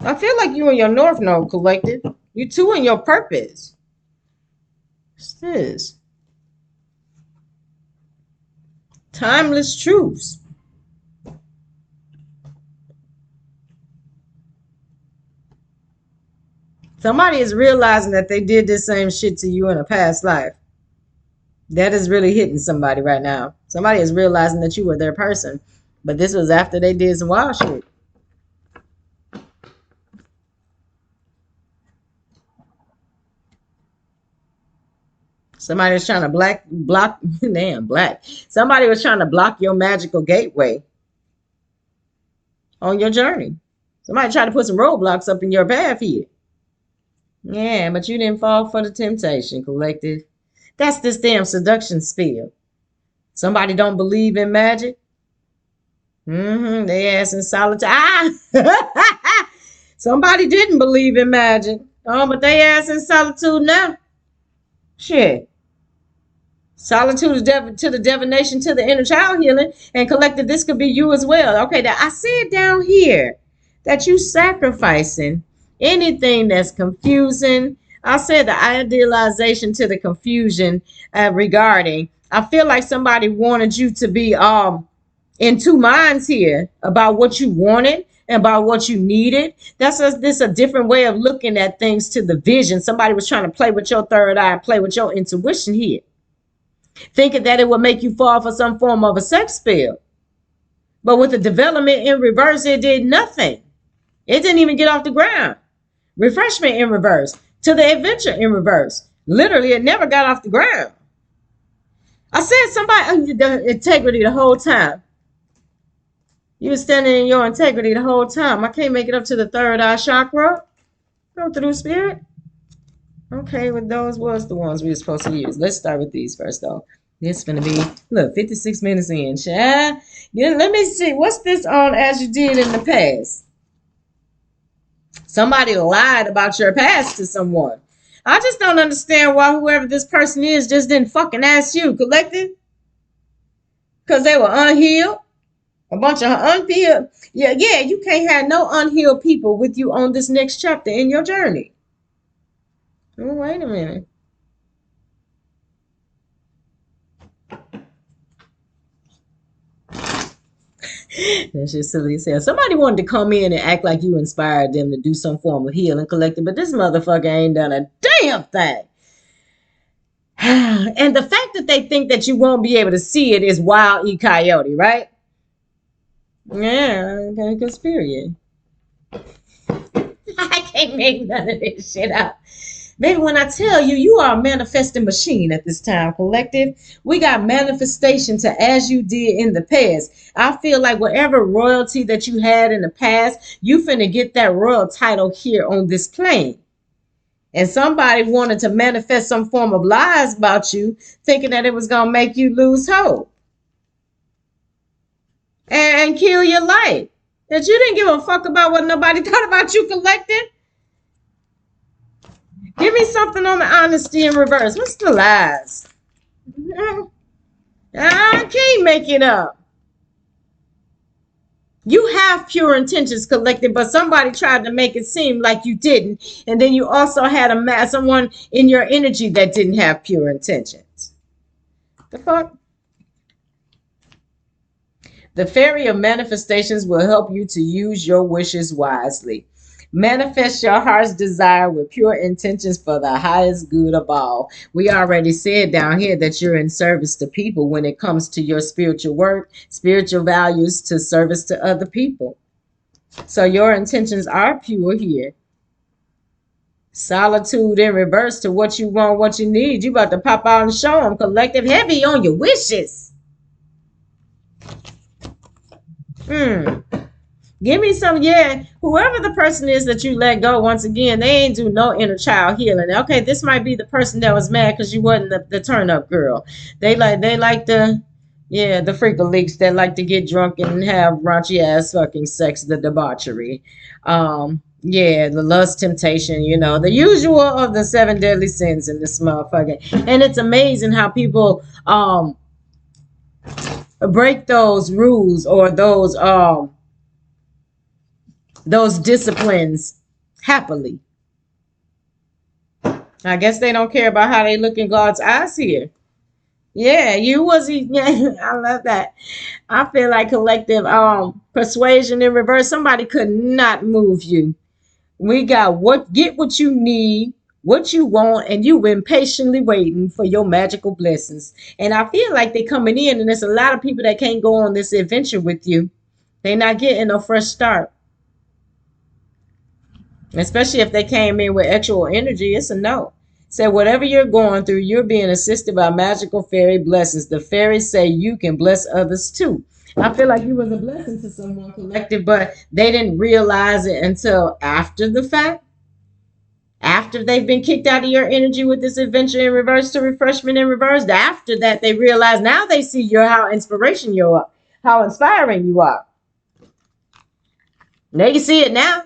I feel like you and your North Node collected. You two in your purpose. What's this? Timeless truths. Somebody is realizing that they did this same shit to you in a past life. That is really hitting somebody right now. Somebody is realizing that you were their person. But this was after they did some wild shit. Somebody was trying to block. Somebody was trying to block your magical gateway on your journey. Somebody tried to put some roadblocks up in your path here. Yeah, but you didn't fall for the temptation, collective. That's this damn seduction spiel. Somebody don't believe in magic. They ass in solitude. Ah! Somebody didn't believe in magic. Oh, but they ass in solitude now. Shit. Solitude is to the divination, to the inner child healing, and collective, this could be you as well. Okay, now I said down here that you sacrificing anything that's confusing. I said the idealization to the confusion regarding. I feel like somebody wanted you to be in two minds here about what you wanted and about what you needed. This a different way of looking at things to the vision. Somebody was trying to play with your third eye, play with your intuition here, thinking that it would make you fall for some form of a sex spell. But with the development in reverse, it did nothing. It didn't even get off the ground. Refreshment in reverse to the adventure in reverse. Literally, it never got off the ground. I said somebody, the integrity the whole time. You were standing in your integrity the whole time. I can't make it up to the third eye chakra. Go through spirit. Okay, well, those was the ones we were supposed to use. Let's start with these first, though. This gonna be, look, 56 minutes in. Yeah, let me see. What's this on as you did in the past? Somebody lied about your past to someone. I just don't understand why whoever this person is just didn't fucking ask you, collective. Because they were unhealed. A bunch of unhealed. Yeah, you can't have no unhealed people with you on this next chapter in your journey. Oh, wait a minute. That's just silly as hell. Somebody wanted to come in and act like you inspired them to do some form of healing collective, but this motherfucker ain't done a damn thing. And the fact that they think that you won't be able to see it is wild e coyote, right? Yeah, okay, conspiracy. I can't make none of this shit up. Maybe when I tell you, you are a manifesting machine at this time, collective. We got manifestation to as you did in the past. I feel like whatever royalty that you had in the past, you finna get that royal title here on this plane. And somebody wanted to manifest some form of lies about you, thinking that it was going to make you lose hope and kill your life. That you didn't give a fuck about what nobody thought about you, collective. Give me something on the honesty in reverse. What's the lies? I can't make it up. You have pure intentions, collective, but somebody tried to make it seem like you didn't. And then you also had someone in your energy that didn't have pure intentions. The fuck? The fairy of manifestations will help you to use your wishes wisely. Manifest your heart's desire with pure intentions for the highest good of all. We already said down here that you're in service to people when it comes to your spiritual work, spiritual values to service to other people. So your intentions are pure here. Solitude in reverse to what you want, what you need. You about to pop out and show them, collective, heavy on your wishes. Give me some, whoever the person is that you let go, once again, they ain't do no inner child healing. Okay, this might be the person that was mad because you wasn't the turn up girl. They like the freaker leaks that like to get drunk and have raunchy ass fucking sex, the debauchery. The lust, temptation, the usual of the 7 deadly sins in this motherfucker. And it's amazing how people break those rules or those disciplines happily. I guess they don't care about how they look in God's eyes here. Yeah, I love that. I feel like collective persuasion in reverse. Somebody could not move you. We got get what you need, what you want, and you've been patiently waiting for your magical blessings. And I feel like they're coming in, and there's a lot of people that can't go on this adventure with you. They're not getting a fresh start. Especially if they came in with actual energy, it's a no. Say whatever you're going through, you're being assisted by magical fairy blessings. The fairies say you can bless others too. I feel like you was a blessing to someone, collective, but they didn't realize it until after the fact. After they've been kicked out of your energy with this adventure in reverse to refreshment in reverse, after that they realize, now they see how inspiration you are, how inspiring you are. They can see it now.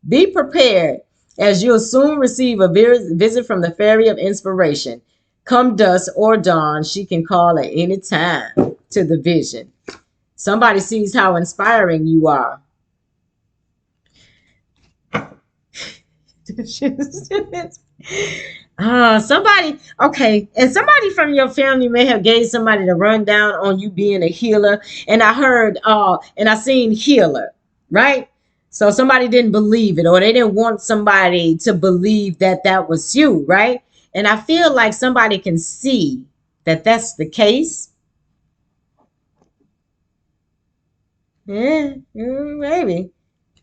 Be prepared, as you'll soon receive a visit from the fairy of inspiration. Come dusk or dawn, she can call at any time to the vision. Somebody sees how inspiring you are. Somebody, okay, and somebody from your family may have gave somebody the rundown on you being a healer, and I heard, and I seen healer, right? So somebody didn't believe it, or they didn't want somebody to believe that that was you, right? And I feel like somebody can see that that's the case. Yeah, maybe.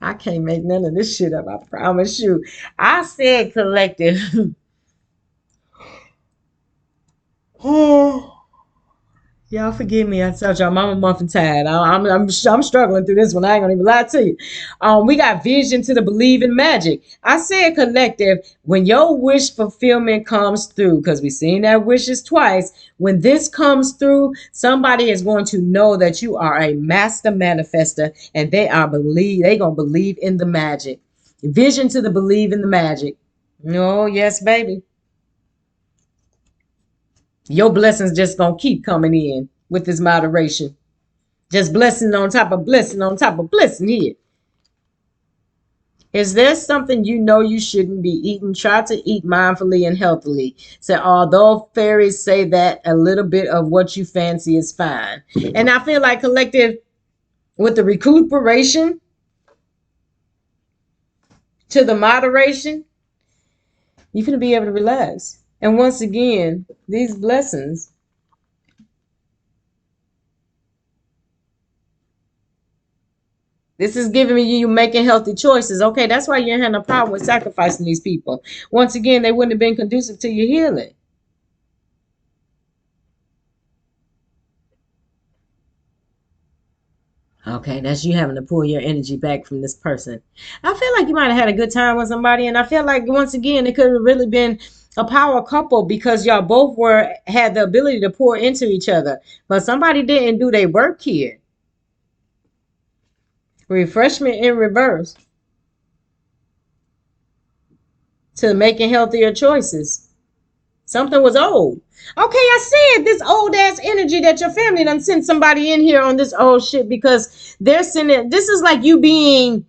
I can't make none of this shit up, I promise you. I said collective. Oh, y'all forgive me. I told y'all, Mama Muffin tired. I'm struggling through this one. I ain't gonna even lie to you. We got vision to the believe in magic. I said collective. When your wish fulfillment comes through, because we've seen that wishes twice. When this comes through, somebody is going to know that you are a master manifester, and they gonna believe in the magic. Vision to the believe in the magic. Oh yes, baby. Your blessings just gonna keep coming in with this moderation. Just blessing on top of blessing on top of blessing here. Is there something you know you shouldn't be eating? Try to eat mindfully and healthily. So although fairies say that a little bit of what you fancy is fine. And I feel like collective, with the recuperation to the moderation, you're gonna be able to relax. And once again, these blessings, this is giving you making healthy choices. Okay, that's why you're having a problem with sacrificing these people. Once again, they wouldn't have been conducive to your healing. Okay, that's you having to pull your energy back from this person. I feel like you might have had a good time with somebody, and I feel like once again it could have really been a power couple because y'all both had the ability to pour into each other, but somebody didn't do their work here. Refreshment in reverse to making healthier choices. Something was old. Okay, I said this old ass energy that your family done sent somebody in here on this old shit because they're sending. This is like you being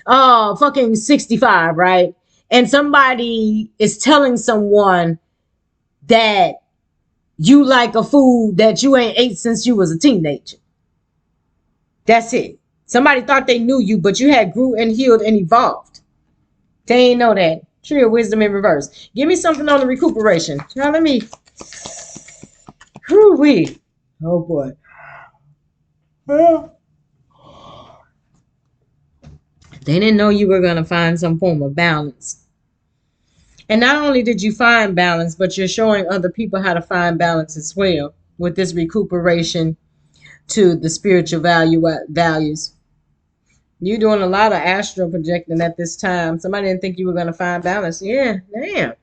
fucking 65, right? And somebody is telling someone that you like a food that you ain't ate since you was a teenager. That's it. Somebody thought they knew you, but you had grew and healed and evolved. They ain't know that. Tree of wisdom in reverse. Give me something on the recuperation. Now let me. Whoo-wee. Oh boy. Well, they didn't know you were going to find some form of balance. And not only did you find balance, but you're showing other people how to find balance as well with this recuperation to the spiritual values. You're doing a lot of astral projecting at this time. Somebody didn't think you were going to find balance. Yeah, damn.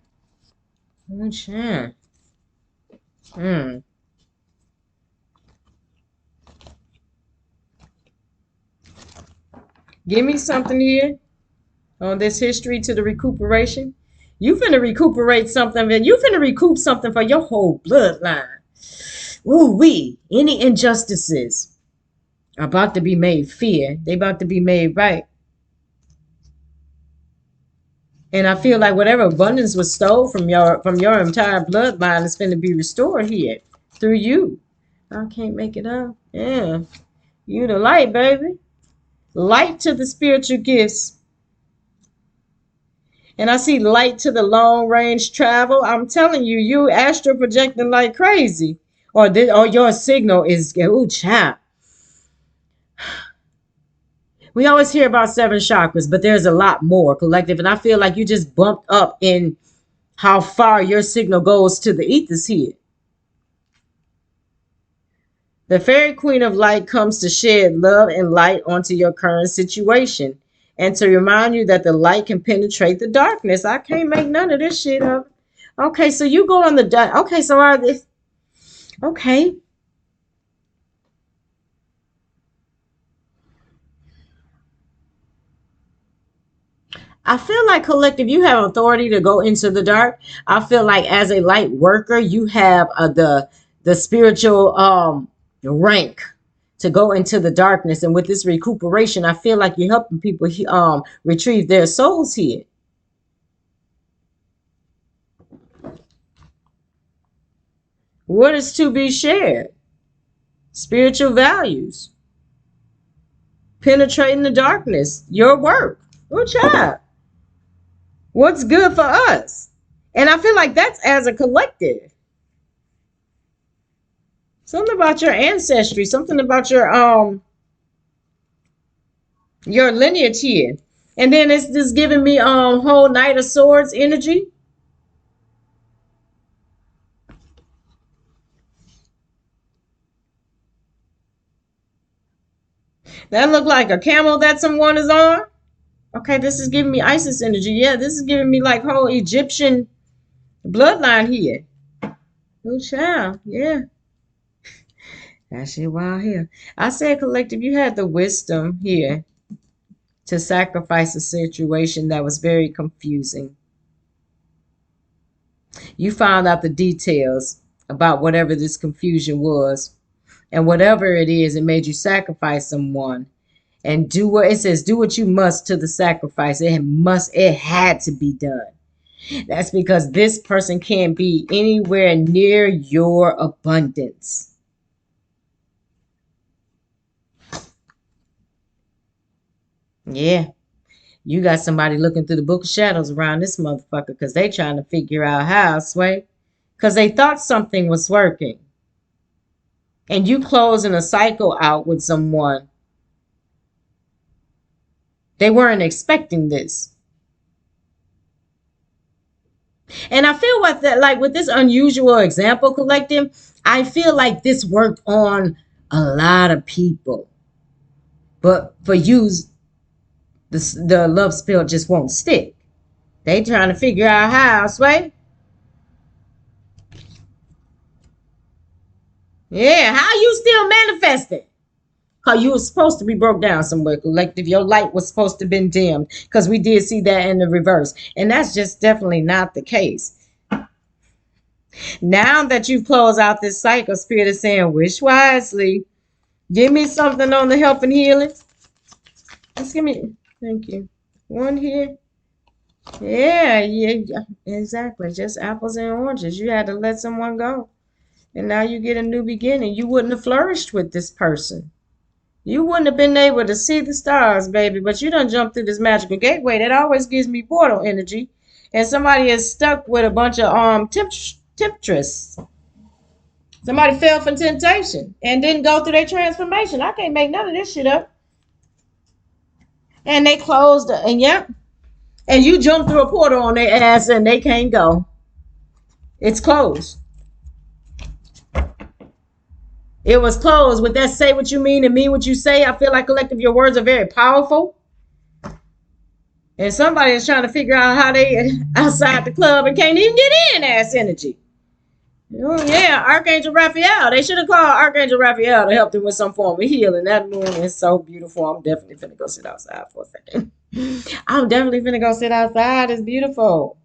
Oh, shit. Give me something here on this history to the recuperation. You finna recuperate something, and you finna recoup something for your whole bloodline. Ooh-wee. Any injustices are about to be made fair. They about to be made right. And I feel like whatever abundance was stole from your entire bloodline is going to be restored here through you. I can't make it up. Yeah. You the light, baby. Light to the spiritual gifts. And I see light to the long range travel. I'm telling you, you astral projecting like crazy. Or your signal is, ooh, child. We always hear about 7 chakras, but there's a lot more collective. And I feel like you just bumped up in how far your signal goes to the ethers here. The fairy queen of light comes to shed love and light onto your current situation. and to remind you that the light can penetrate the darkness. I can't make none of this shit up. Okay, so you go on the okay, so are this okay. I feel like collective, you have authority to go into the dark. I feel like as a light worker, you have the spiritual rank to go into the darkness. And with this recuperation, I feel like you're helping people retrieve their souls here. What is to be shared? Spiritual values, penetrating the darkness, your work. Good job. What's good for us? And I feel like that's as a collective. Something about your ancestry, something about your lineage here. And then it's just giving me whole Knight of Swords energy. That look like a camel that someone is on. Okay, this is giving me Isis energy. Yeah, this is giving me like whole Egyptian bloodline here. Good child. Yeah. That shit wild here. I said collective, you had the wisdom here to sacrifice a situation that was very confusing. You found out the details about whatever this confusion was. And whatever it is, it made you sacrifice someone. And do what it says, do what you must to the sacrifice. It had to be done. That's because this person can't be anywhere near your abundance. Yeah. You got somebody looking through the book of shadows around this motherfucker because they trying to figure out how, Sway. Because they thought something was working. And you closing a cycle out with someone. They weren't expecting this. And I feel like with this unusual example collective, I feel like this worked on a lot of people. But for you, the love spell just won't stick. They trying to figure out how, Sway. Yeah, how you still manifesting? Because you was supposed to be broke down somewhere, collective. Your light was supposed to have been dimmed. Because we did see that in the reverse. And that's just definitely not the case. Now that you've closed out this cycle, Spirit is saying, wish wisely. Give me something on the help and healing. Just give me, thank you. One here. Yeah, exactly. Just apples and oranges. You had to let someone go. And now you get a new beginning. You wouldn't have flourished with this person. You wouldn't have been able to see the stars, baby. But you done jumped through this magical gateway. That always gives me portal energy. And somebody is stuck with a bunch of temptress. Somebody fell for temptation and didn't go through their transformation. I can't make none of this shit up. And they closed, and yep. And you jumped through a portal on their ass and they can't go. It's closed. It was closed. Would that say what you mean and mean what you say? I feel like collective, your words are very powerful. And somebody is trying to figure out how they outside the club and can't even get in ass energy. Oh, yeah, Archangel Raphael. They should have called Archangel Raphael to help them with some form of healing. That moon is so beautiful. I'm definitely finna go sit outside for a second. I'm definitely finna go sit outside. It's beautiful.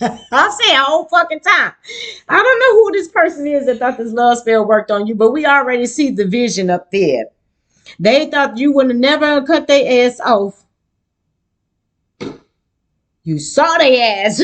I'll say a whole fucking time. I don't know who this person is that thought this love spell worked on you, but we already see the vision up there. They thought you would have never cut their ass off. You saw their ass.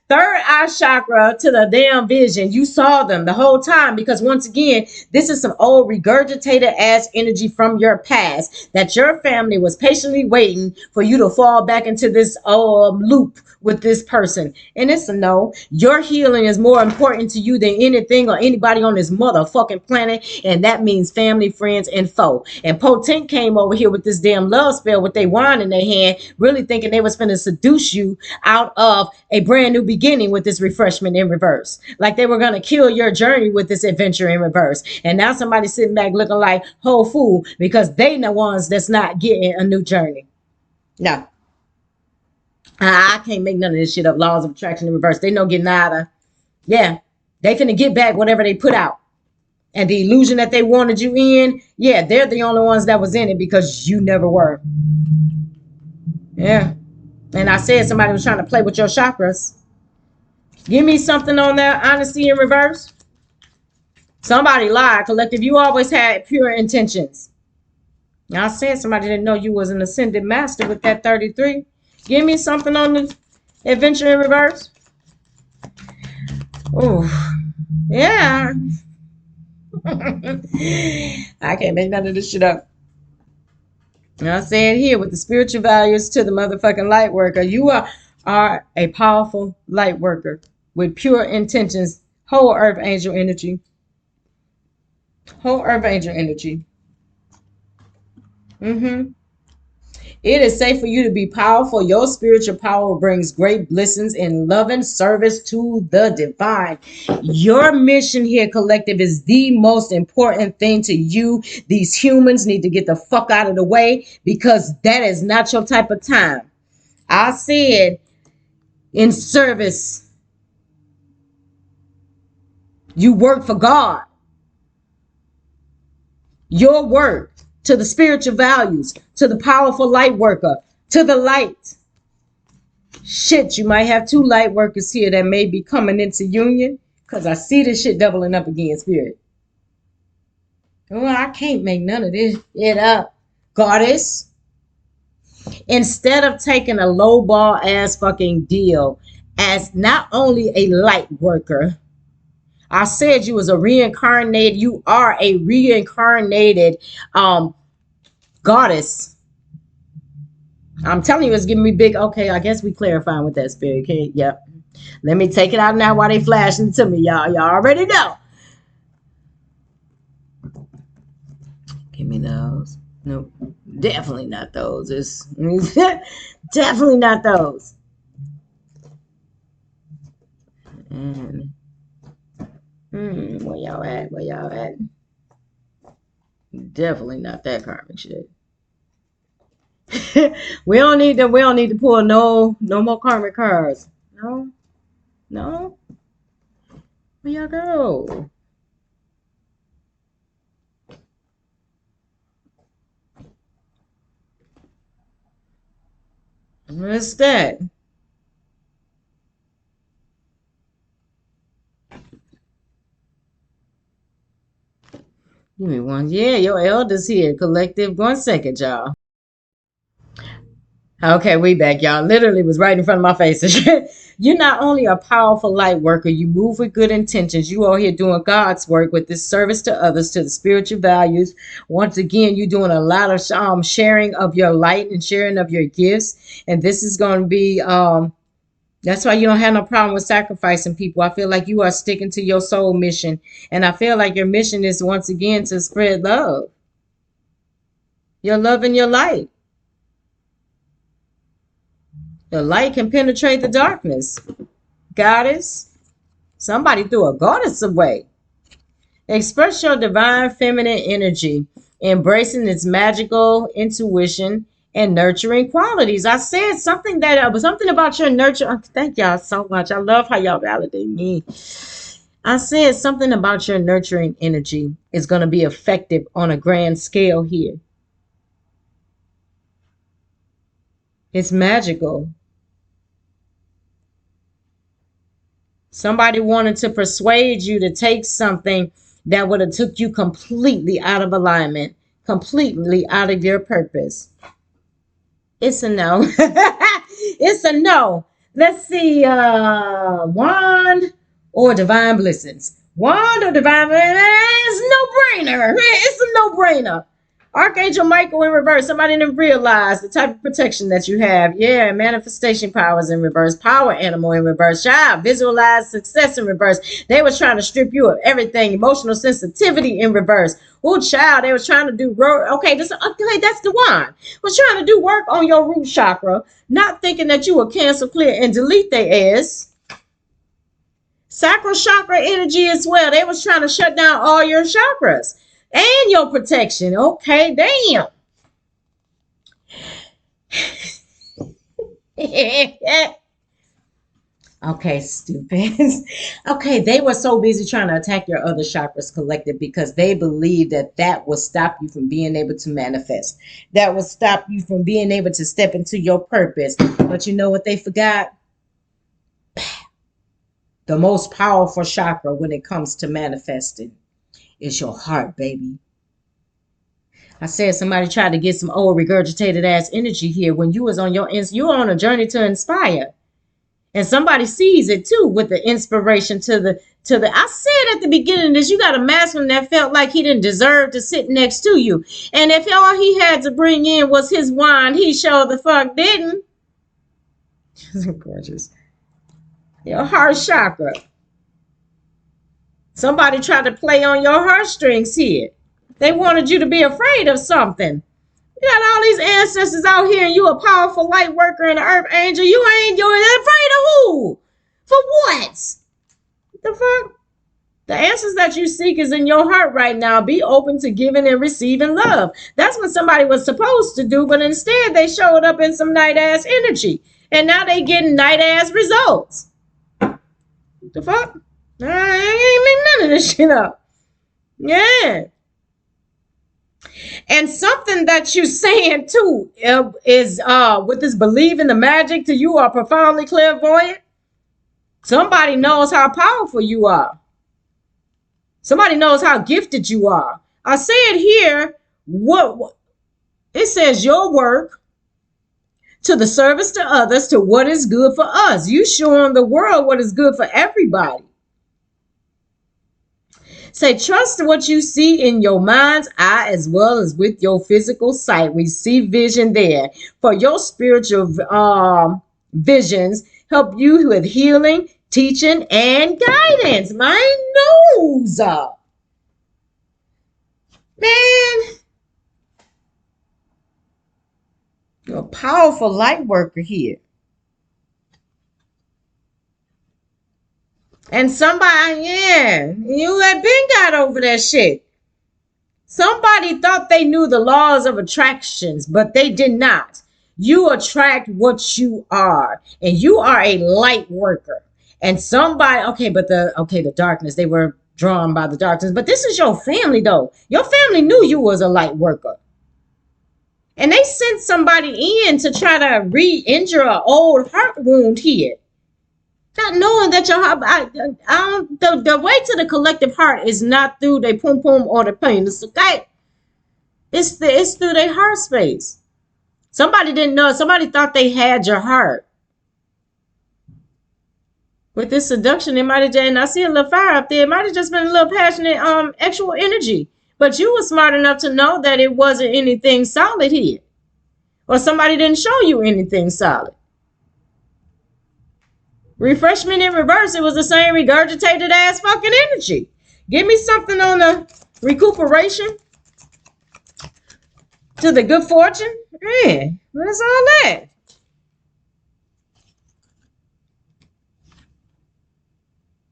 Third eye chakra to the damn vision. You saw them the whole time because once again, this is some old regurgitated ass energy from your past that your family was patiently waiting for you to fall back into this loop with this person. And it's a no. Your healing is more important to you than anything or anybody on this motherfucking planet. And that means family, friends, and foe. And Potent came over here with this damn love spell with their wine in their hand, really thinking they was finna seduce you out of a brand new beginning. beginning with this refreshment in reverse. Like they were going to kill your journey with this adventure in reverse. And now somebody's sitting back looking like whole fool because they the ones that's not getting a new journey. No. I can't make none of this shit up. Laws of attraction in reverse. They know get nada. Yeah. They finna get back whatever they put out. And the illusion that they wanted you in, yeah, they're the only ones that was in it because you never were. Yeah. And I said somebody was trying to play with your chakras. Give me something on that honesty in reverse. Somebody lied. Collective, you always had pure intentions. I said somebody didn't know you was an ascended master with that 33. Give me something on the adventure in reverse. Oh, yeah. I can't make none of this shit up. And I said here with the spiritual values to the motherfucking light worker. You are a powerful light worker with pure intentions. Whole earth angel energy. Whole earth angel energy. It is safe for you to be powerful. Your spiritual power brings great blessings in loving service to the divine. Your mission here, collective, is the most important thing to you. These humans need to get the fuck out of the way because that is not your type of time. I said in service. You work for God. Your work to the spiritual values, to the powerful light worker, to the light. Shit, you might have two light workers here that may be coming into union because I see this shit doubling up again, spirit. Oh, I can't make none of this shit up. Goddess, instead of taking a low ball ass fucking deal as not only a light worker, I said you was a reincarnated, you are a reincarnated goddess. I'm telling you, it's giving me big, okay, I guess we clarifying with that spirit. Okay, yep. Let me take it out now while they flashing to me, y'all. Y'all already know. Give me those. Nope. Definitely not those. It's definitely not those. And where y'all at? Where y'all at? Definitely not that karmic shit. we don't need to pull no more karmic cards. No. Where y'all go? What's that? Give me one. Yeah, your elders here. Collective. 1 second, y'all. Okay, we back, y'all. Literally was right in front of my face. You're not only a powerful light worker, you move with good intentions. You are here doing God's work with this service to others, to the spiritual values. Once again, you're doing a lot of sharing of your light and sharing of your gifts. And this is going to be, that's why you don't have no problem with sacrificing people. I feel like you are sticking to your soul mission. And I feel like your mission is once again to spread love. Your love and your light. The light can penetrate the darkness. Goddess, somebody threw a goddess away. Express your divine feminine energy, embracing its magical intuition and nurturing qualities. I said something about your nurture. Thank y'all so much. I love how y'all validate me. I said something about your nurturing energy is going to be effective on a grand scale here. It's magical. Somebody wanted to persuade you to take something that would have took you completely out of alignment, completely out of your purpose. It's a no. It's a no. Let's see. Wand or divine blessings. Wand or divine blessings. It's a no-brainer. It's a no-brainer. Archangel Michael in reverse. Somebody didn't realize the type of protection that you have. Yeah, manifestation powers in reverse. Power animal in reverse. Child, visualize success in reverse. They were trying to strip you of everything. Emotional sensitivity in reverse. Oh, child, they were trying to do okay, that's the one. Was trying to do work on your root chakra, not thinking that you will cancel, clear, and delete their ass. Sacral chakra energy as well. They was trying to shut down all your chakras and your protection. Okay, damn. Okay, stupid. Okay, they were so busy trying to attack your other chakras collective because they believed that that would stop you from being able to manifest. That would stop you from being able to step into your purpose. But you know what they forgot? The most powerful chakra when it comes to manifesting is your heart, baby. I said somebody tried to get some old regurgitated ass energy here when you was on you were on a journey to inspire. And somebody sees it too with the inspiration to the I said at the beginning that you got a masculine that felt like he didn't deserve to sit next to you. And if all he had to bring in was his wine, he sure the fuck didn't. Gorgeous. Your heart chakra. Somebody tried to play on your heartstrings here. They wanted you to be afraid of something. You got all these ancestors out here and you a powerful light worker and an earth angel. You're afraid of who? For what? The fuck? The answers that you seek is in your heart right now. Be open to giving and receiving love. That's what somebody was supposed to do, but instead they showed up in some night ass energy. And now they getting night ass results. The fuck? I ain't make none of this shit up. Yeah. And something that you're saying too is with this believe in the magic to you are profoundly clairvoyant. Somebody knows how powerful you are. Somebody knows how gifted you are. I said here, what it says your work to the service to others to what is good for us. You showing the world what is good for everybody. Say, trust what you see in your mind's eye as well as with your physical sight. We see vision there. For your spiritual visions help you with healing, teaching, and guidance. My nose up. Man, you're a powerful light worker here. And somebody, yeah, you had been got over that shit. Somebody thought they knew the laws of attractions, but they did not. You attract what you are, and you are a light worker. And somebody, the darkness, they were drawn by the darkness, but this is your family though. Your family knew you was a light worker. And they sent somebody in to try to re-injure an old heart wound here. Not knowing that your heart, the way to the collective heart is not through the pum pum or the penis, okay? It's through their heart space. Somebody didn't know. Somebody thought they had your heart. With this seduction, it might have just, and I see a little fire up there. It might have just been a little passionate, actual energy. But you were smart enough to know that it wasn't anything solid here, or somebody didn't show you anything solid. Refreshment in reverse, it was the same regurgitated ass fucking energy. Give me something on the recuperation to the good fortune. Yeah, what's all that?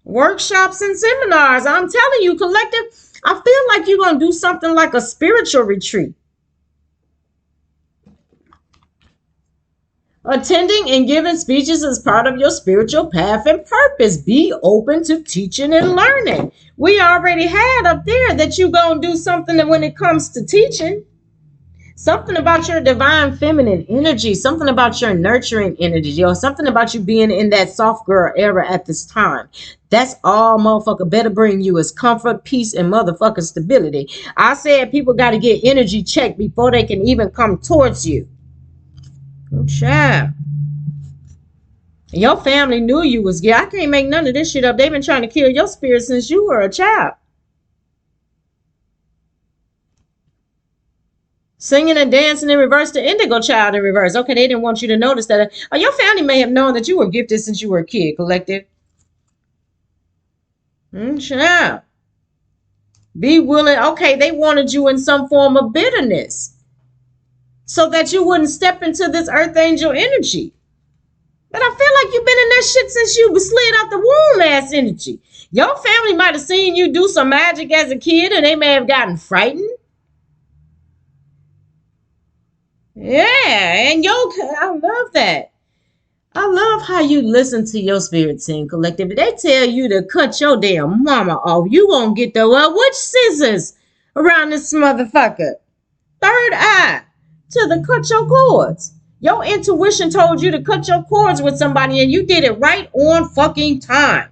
Workshops and seminars. I'm telling you, collective, I feel like you're going to do something like a spiritual retreat. Attending and giving speeches is part of your spiritual path and purpose. Be open to teaching and learning. We already had up there that you're going to do something that when it comes to teaching. Something about your divine feminine energy. Something about your nurturing energy. Or something about you being in that soft girl era at this time. That's all motherfucker better bring you is comfort, peace, and motherfucking stability. I said people got to get energy checked before they can even come towards you. Oh, child. Your family knew you was gay. I can't make none of this shit up. They've been trying to kill your spirit since you were a child. Singing and dancing in reverse, the indigo child in reverse. Okay, they didn't want you to notice that. Your family may have known that you were gifted since you were a kid, collective. Child. Be willing. Okay, they wanted you in some form of bitterness, so that you wouldn't step into this earth angel energy. But I feel like you've been in that that shit since you slid out the womb last energy. Your family might have seen you do some magic as a kid and they may have gotten frightened. Yeah, and I love that. I love how you listen to your spirit team collective. If they tell you to cut your damn mama off, you gonna get the which scissors around this motherfucker? Third eye to the cut your cords. Your intuition told you to cut your cords with somebody and you did it right on fucking time.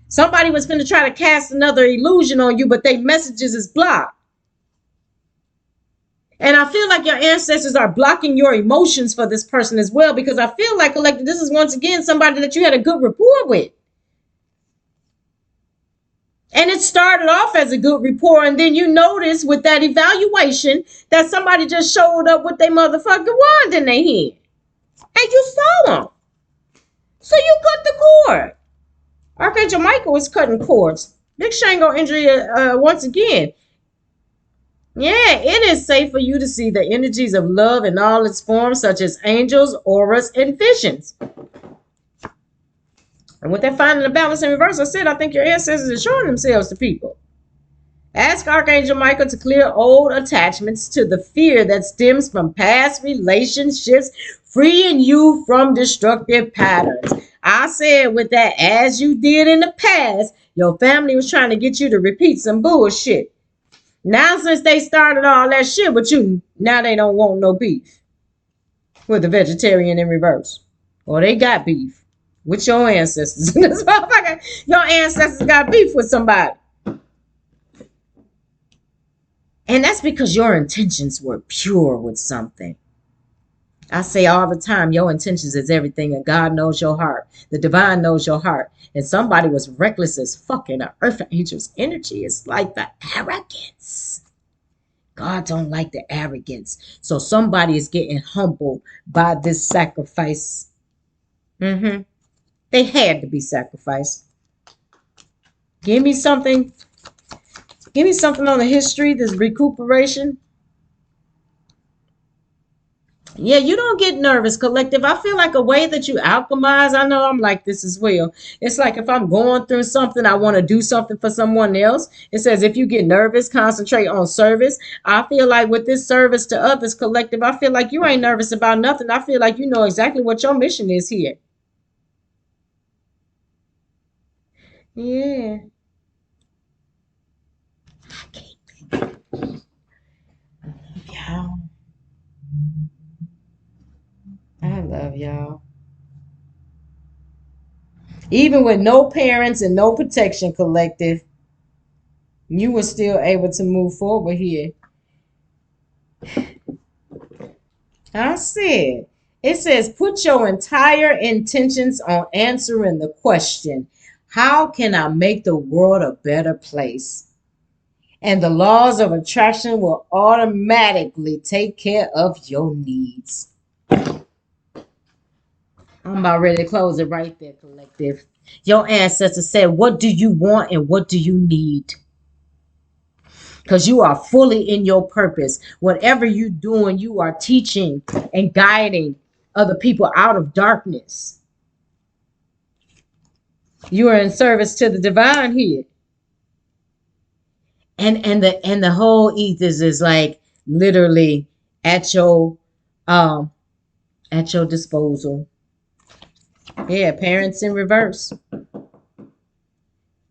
Somebody was going to try to cast another illusion on you, but their messages is blocked. And I feel like your ancestors are blocking your emotions for this person as well, because I feel like collective, this is once again somebody that you had a good rapport with. And it started off as a good rapport, and then you notice with that evaluation that somebody just showed up with their motherfucking wand in their hand. And you saw them. So you cut the cord. Archangel Michael is cutting cords. Big Shane gonna injure you once again. Yeah, it is safe for you to see the energies of love in all its forms, such as angels, auras, and visions. And with that finding the balance in reverse, I said, I think your ancestors are showing themselves to people. Ask Archangel Michael to clear old attachments to the fear that stems from past relationships, freeing you from destructive patterns. I said with that, as you did in the past, your family was trying to get you to repeat some bullshit. Now, since they started all that shit with you, now they don't want no beef with the vegetarian in reverse. Or they got beef with your ancestors. This motherfucker, your ancestors got beef with somebody. And that's because your intentions were pure with something. I say all the time, your intentions is everything, and God knows your heart. The divine knows your heart. And somebody was reckless as fuck in the earth angel's energy. It's like the arrogance. God don't like the arrogance. So somebody is getting humbled by this sacrifice. They had to be sacrificed. Give me something. Give me something on the history, this recuperation. Yeah, you don't get nervous, collective. I feel like a way that you alchemize. I know I'm like this as well. It's like if I'm going through something, I want to do something for someone else. It says if you get nervous, concentrate on service. I feel like with this service to others, collective, I feel like you ain't nervous about nothing. I feel like you know exactly what your mission is here. Yeah. Y'all. I love y'all. Even with no parents and no protection, collective, you were still able to move forward here. I said, it says, put your entire intentions on answering the question, how can I make the world a better place? And the laws of attraction will automatically take care of your needs. I'm about ready to close it right there, collective. Your ancestors said, what do you want and what do you need? Because you are fully in your purpose. Whatever you're doing, you are teaching and guiding other people out of darkness. You are in service to the divine here. And the whole ethos is like literally at your disposal. Yeah, parents in reverse.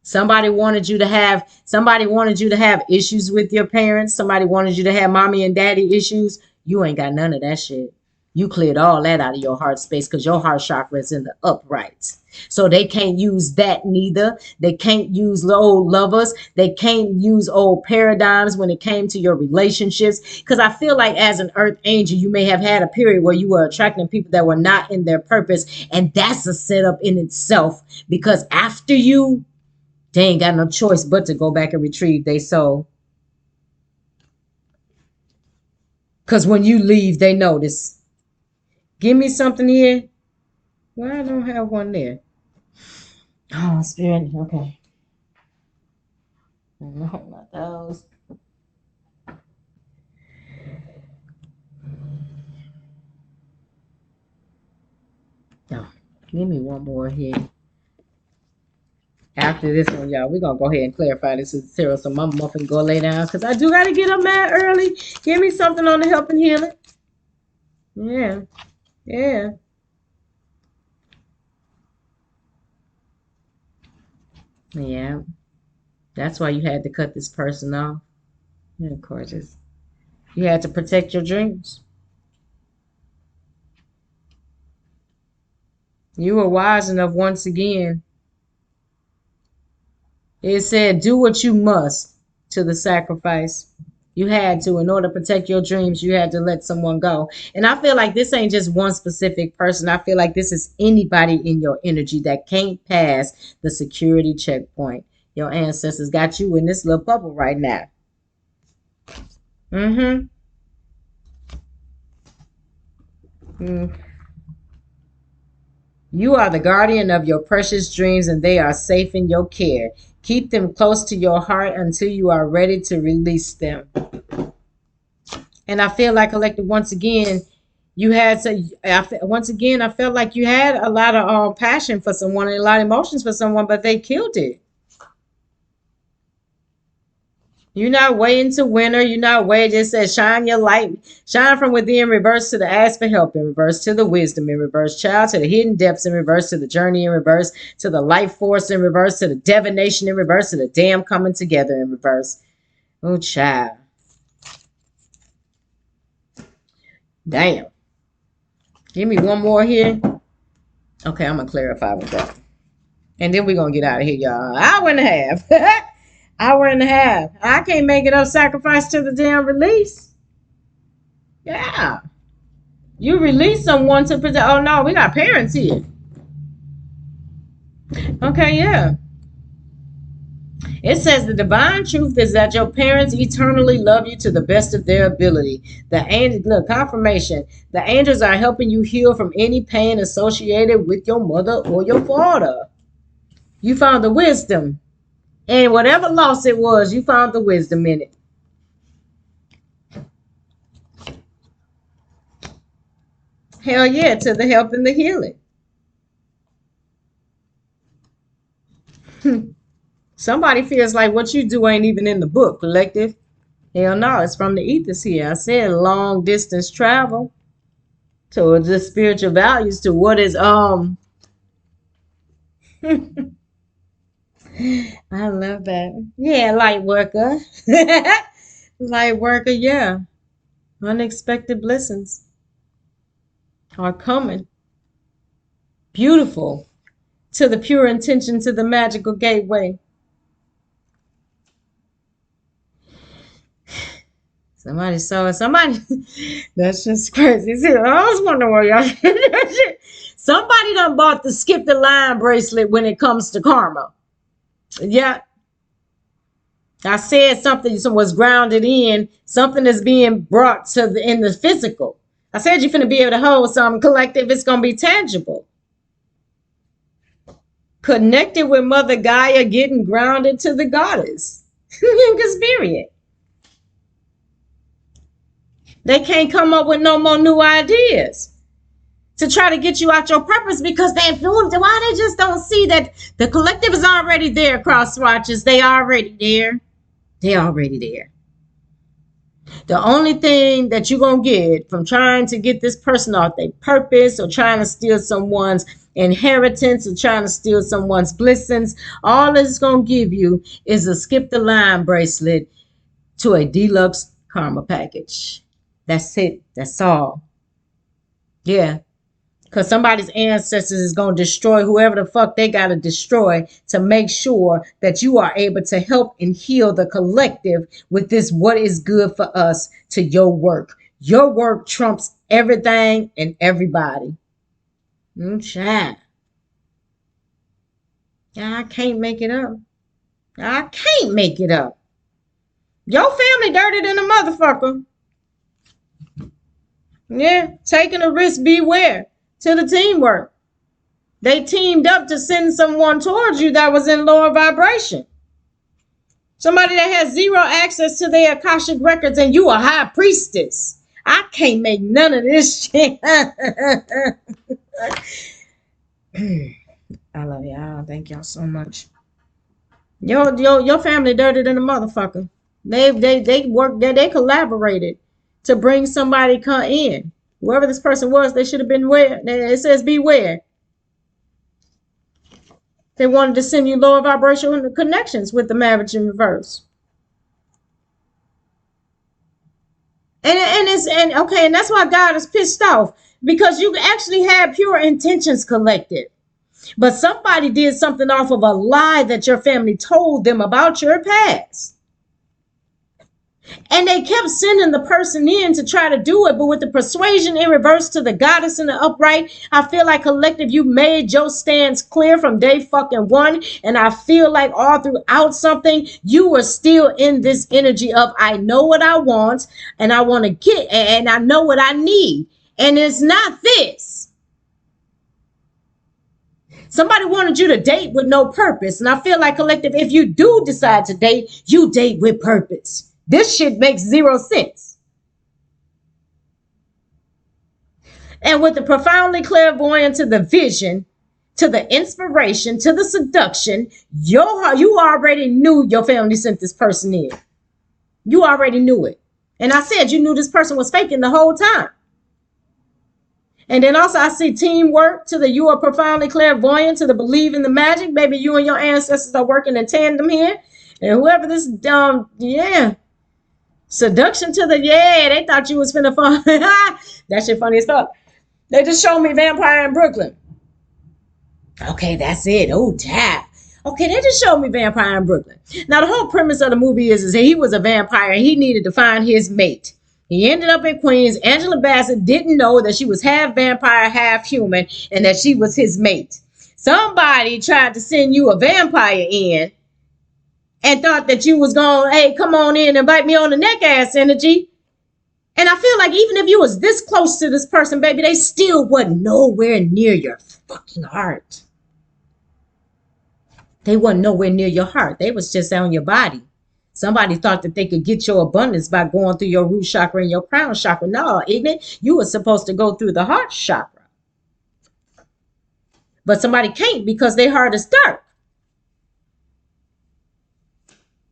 Somebody wanted you to have issues with your parents. Somebody wanted you to have mommy and daddy issues. You ain't got none of that shit. You cleared all that out of your heart space because your heart chakra is in the uprights. So they can't use that neither. They can't use old lovers. They can't use old paradigms when it came to your relationships. Because I feel like as an earth angel, you may have had a period where you were attracting people that were not in their purpose. And that's a setup in itself. Because after you, they ain't got no choice but to go back and retrieve their soul. Because when you leave, they notice. Give me something here. Well, I don't have one there. Oh, spirit. Okay. No, not those. No. Give me one more here. After this one, y'all, we're going to go ahead and clarify this with Sarah so my muffin go lay down because I do got to get up mad early. Give me something on the helping healing. Yeah. Yeah. Yeah. That's why you had to cut this person off. Yeah, gorgeous. You had to protect your dreams. You were wise enough once again. It said, do what you must to the sacrifice. You had to, in order to protect your dreams, you had to let someone go. And I feel like this ain't just one specific person. I feel like this is anybody in your energy that can't pass the security checkpoint. Your ancestors got you in this little bubble right now. Mm-hmm. You are the guardian of your precious dreams and they are safe in your care. Keep them close to your heart until you are ready to release them. And I feel like, collective, once again, you had to, once again, I felt like you had a lot of passion for someone and a lot of emotions for someone, but they killed it. You're not waiting to winter. You're not waiting. Just says shine your light, shine from within, reverse to the ask for help, in reverse to the wisdom, in reverse, child, to the hidden depths, in reverse to the journey, in reverse to the life force, in reverse to the divination, in reverse to the damn coming together, in reverse. Oh, child. Damn. Give me one more here. Okay, I'm going to clarify with that. And then we're going to get out of here, y'all. Hour and a half. Hour and a half. I can't make it up sacrifice to the damn release. Yeah. You release someone to protect. Oh, no, we got parents here. Okay, yeah. It says the divine truth is that your parents eternally love you to the best of their ability. Look, confirmation. The angels are helping you heal from any pain associated with your mother or your father. You found the wisdom. And whatever loss it was, you found the wisdom in it. Hell yeah, to the help and the healing. Somebody feels like what you do ain't even in the book, collective. Hell no, it's from the ethers here. I said long distance travel towards the spiritual values to what is I love that. Yeah, light worker. Light worker, yeah. Unexpected blessings are coming. Beautiful. To the pure intention, to the magical gateway. Somebody saw it. Somebody, that's just crazy. See, I was wondering where y'all. Somebody done bought the skip the line bracelet when it comes to karma. Yeah. I said something was grounded in something that's being brought to in the physical. I said you're finna be able to hold something collective. It's gonna be tangible. Connected with Mother Gaia, getting grounded to the goddess. Because period. They can't come up with no more new ideas to try to get you out your purpose because they're influenced. Why they just don't see that the collective is already there, cross watchers. They already there. They're already there. The only thing that you're going to get from trying to get this person off their purpose or trying to steal someone's inheritance or trying to steal someone's blessings, all it's going to give you is a skip the line bracelet to a deluxe karma package. That's it. That's all. Yeah. Because somebody's ancestors is going to destroy whoever the fuck they got to destroy to make sure that you are able to help and heal the collective with this what is good for us to your work. Your work trumps everything and everybody. Child. I can't make it up. I can't make it up. Your family dirty than a motherfucker. Yeah, taking a risk, beware. To the teamwork. They teamed up to send someone towards you that was in lower vibration. Somebody that has zero access to their Akashic records and you a high priestess. I can't make none of this shit. I love y'all. Thank y'all so much. Your family dirtier than a motherfucker. They worked there. They collaborated to bring somebody come in. Whoever this person was, they should have been where. It says beware. They wanted to send you lower vibrational connections with the marriage in reverse. And that's why God is pissed off, because you actually had pure intentions collected. But somebody did something off of a lie that your family told them about your past. And they kept sending the person in to try to do it. But with the persuasion in reverse to the goddess in the upright, I feel like collective, you made your stance clear from day fucking one. And I feel like all throughout something, you were still in this energy of, I know what I want and I want to get, and I know what I need. And it's not this. Somebody wanted you to date with no purpose. And I feel like collective, if you do decide to date, you date with purpose. This shit makes zero sense. And with the profoundly clairvoyant to the vision, to the inspiration, to the seduction, you already knew your family sent this person in. You already knew it. And I said you knew this person was faking the whole time. And then also I see teamwork to the you are profoundly clairvoyant to the believe in the magic. Baby, you and your ancestors are working in tandem here. And whoever this, seduction to the, they thought you was finna fall. That shit funny as fuck. They just showed me Vampire in Brooklyn. Okay, that's it. Oh, tap. Okay, they just showed me Vampire in Brooklyn. Now, the whole premise of the movie is that he was a vampire and he needed to find his mate. He ended up in Queens. Angela Bassett didn't know that she was half vampire, half human, and that she was his mate. Somebody tried to send you a vampire in and thought that you was going, hey, come on in and bite me on the neck ass energy. And I feel like even if you was this close to this person, baby, they still wasn't nowhere near your fucking heart. They wasn't nowhere near your heart. They was just on your body. Somebody thought that they could get your abundance by going through your root chakra and your crown chakra. No, ignorant. You were supposed to go through the heart chakra. But somebody can't because their heart is dark.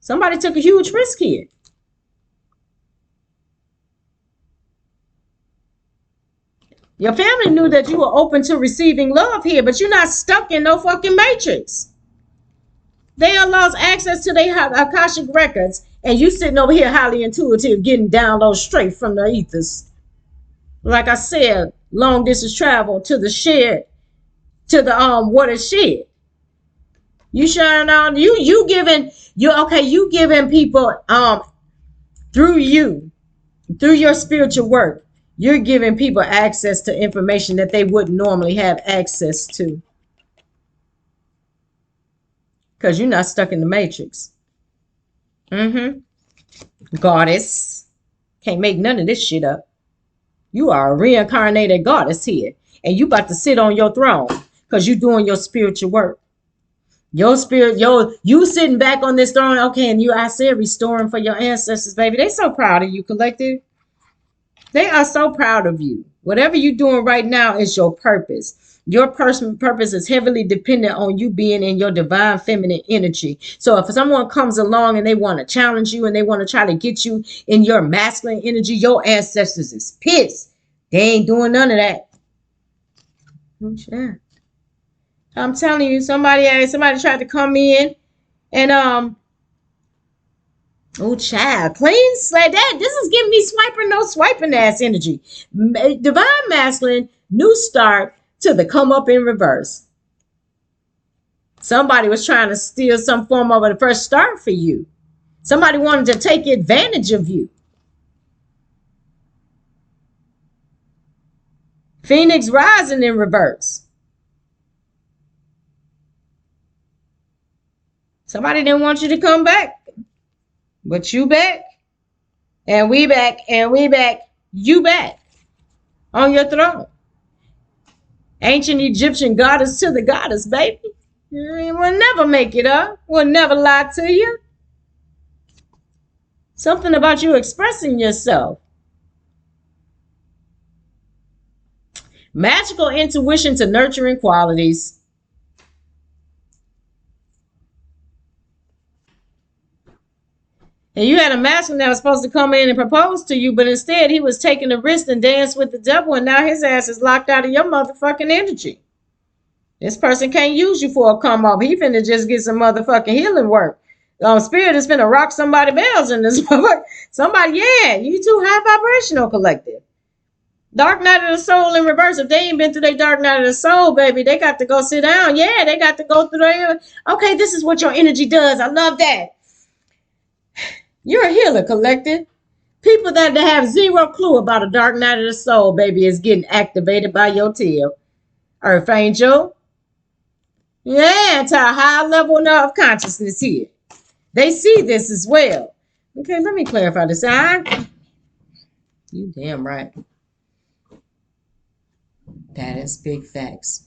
Somebody took a huge risk here. Your family knew that you were open to receiving love here, but you're not stuck in no fucking matrix. They lost access to their Akashic records, and you sitting over here highly intuitive, getting downloads straight from the ethers. Like I said, long distance travel to the shed, to the water shed. You sharing on you giving people through your spiritual work, you're giving people access to information that they wouldn't normally have access to. Because you're not stuck in the matrix. Goddess. Can't make none of this shit up. You are a reincarnated goddess here. And you about to sit on your throne. Because you're doing your spiritual work. Your spirit, you sitting back on this throne. Okay, and I said restoring for your ancestors, baby. They so proud of you, collective. They are so proud of you. Whatever you're doing right now is your purpose. Your personal purpose is heavily dependent on you being in your divine feminine energy. So if someone comes along and they want to challenge you and they want to try to get you in your masculine energy, your ancestors is pissed. They ain't doing none of that. I'm telling you, somebody tried to come in and oh, child, clean slate. This is giving me swiper, no swiping ass energy. Divine masculine, new start to the come up in reverse. Somebody was trying to steal some form of a fresh start for you. Somebody wanted to take advantage of you. Phoenix rising in reverse. Somebody didn't want you to come back. But you back. And we back. And we back. You back. On your throne. Ancient Egyptian goddess to the goddess, baby. We'll never make it up. We'll never lie to you. Something about you expressing yourself. Magical intuition to nurturing qualities. And you had a masculine that was supposed to come in and propose to you, but instead he was taking the risk and dance with the devil, and now his ass is locked out of your motherfucking energy. This person can't use you for a come up. He finna just get some motherfucking healing work. Spirit is finna rock somebody bells in this motherfucker. Somebody, yeah, you too high vibrational, collective. Dark night of the soul in reverse. If they ain't been through their dark night of the soul, baby, they got to go sit down. Yeah, they got to go through their, okay, this is what your energy does. I love that. You're a healer, collective. People that have zero clue about a dark night of the soul, baby, is getting activated by your tail. Earth Angel. Yeah, to a high level of consciousness here. They see this as well. Okay, let me clarify this. You damn right. That is big facts.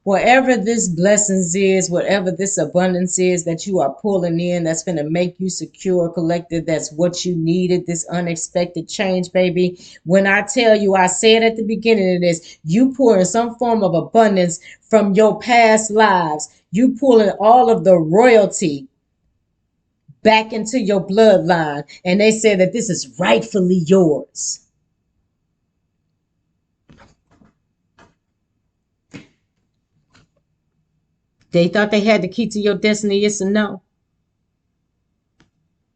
Whatever this blessings is, whatever this abundance is that you are pulling in, that's going to make you secure, collective, that's what you needed, this unexpected change, baby. When I tell you, I said at the beginning of this, you pouring some form of abundance from your past lives. You pulling all of the royalty back into your bloodline. And they said that this is rightfully yours. They thought they had the key to your destiny. Yes or no?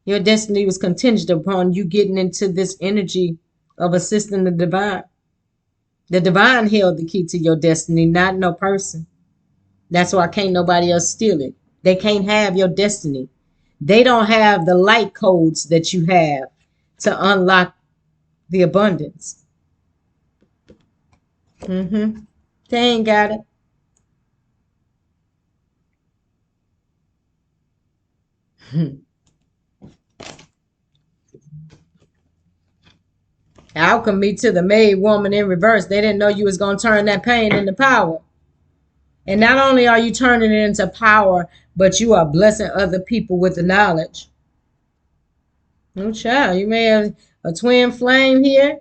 Your destiny was contingent upon you getting into this energy of assisting the divine. The divine held the key to your destiny, not no person. That's why can't nobody else steal it. They can't have your destiny. They don't have the light codes that you have to unlock the abundance. They ain't got it. Alchemy to the maid woman in reverse. They didn't know you was going to turn that pain into power. And not only are you turning it into power, but you are blessing other people with the knowledge. No child, you may have a twin flame here.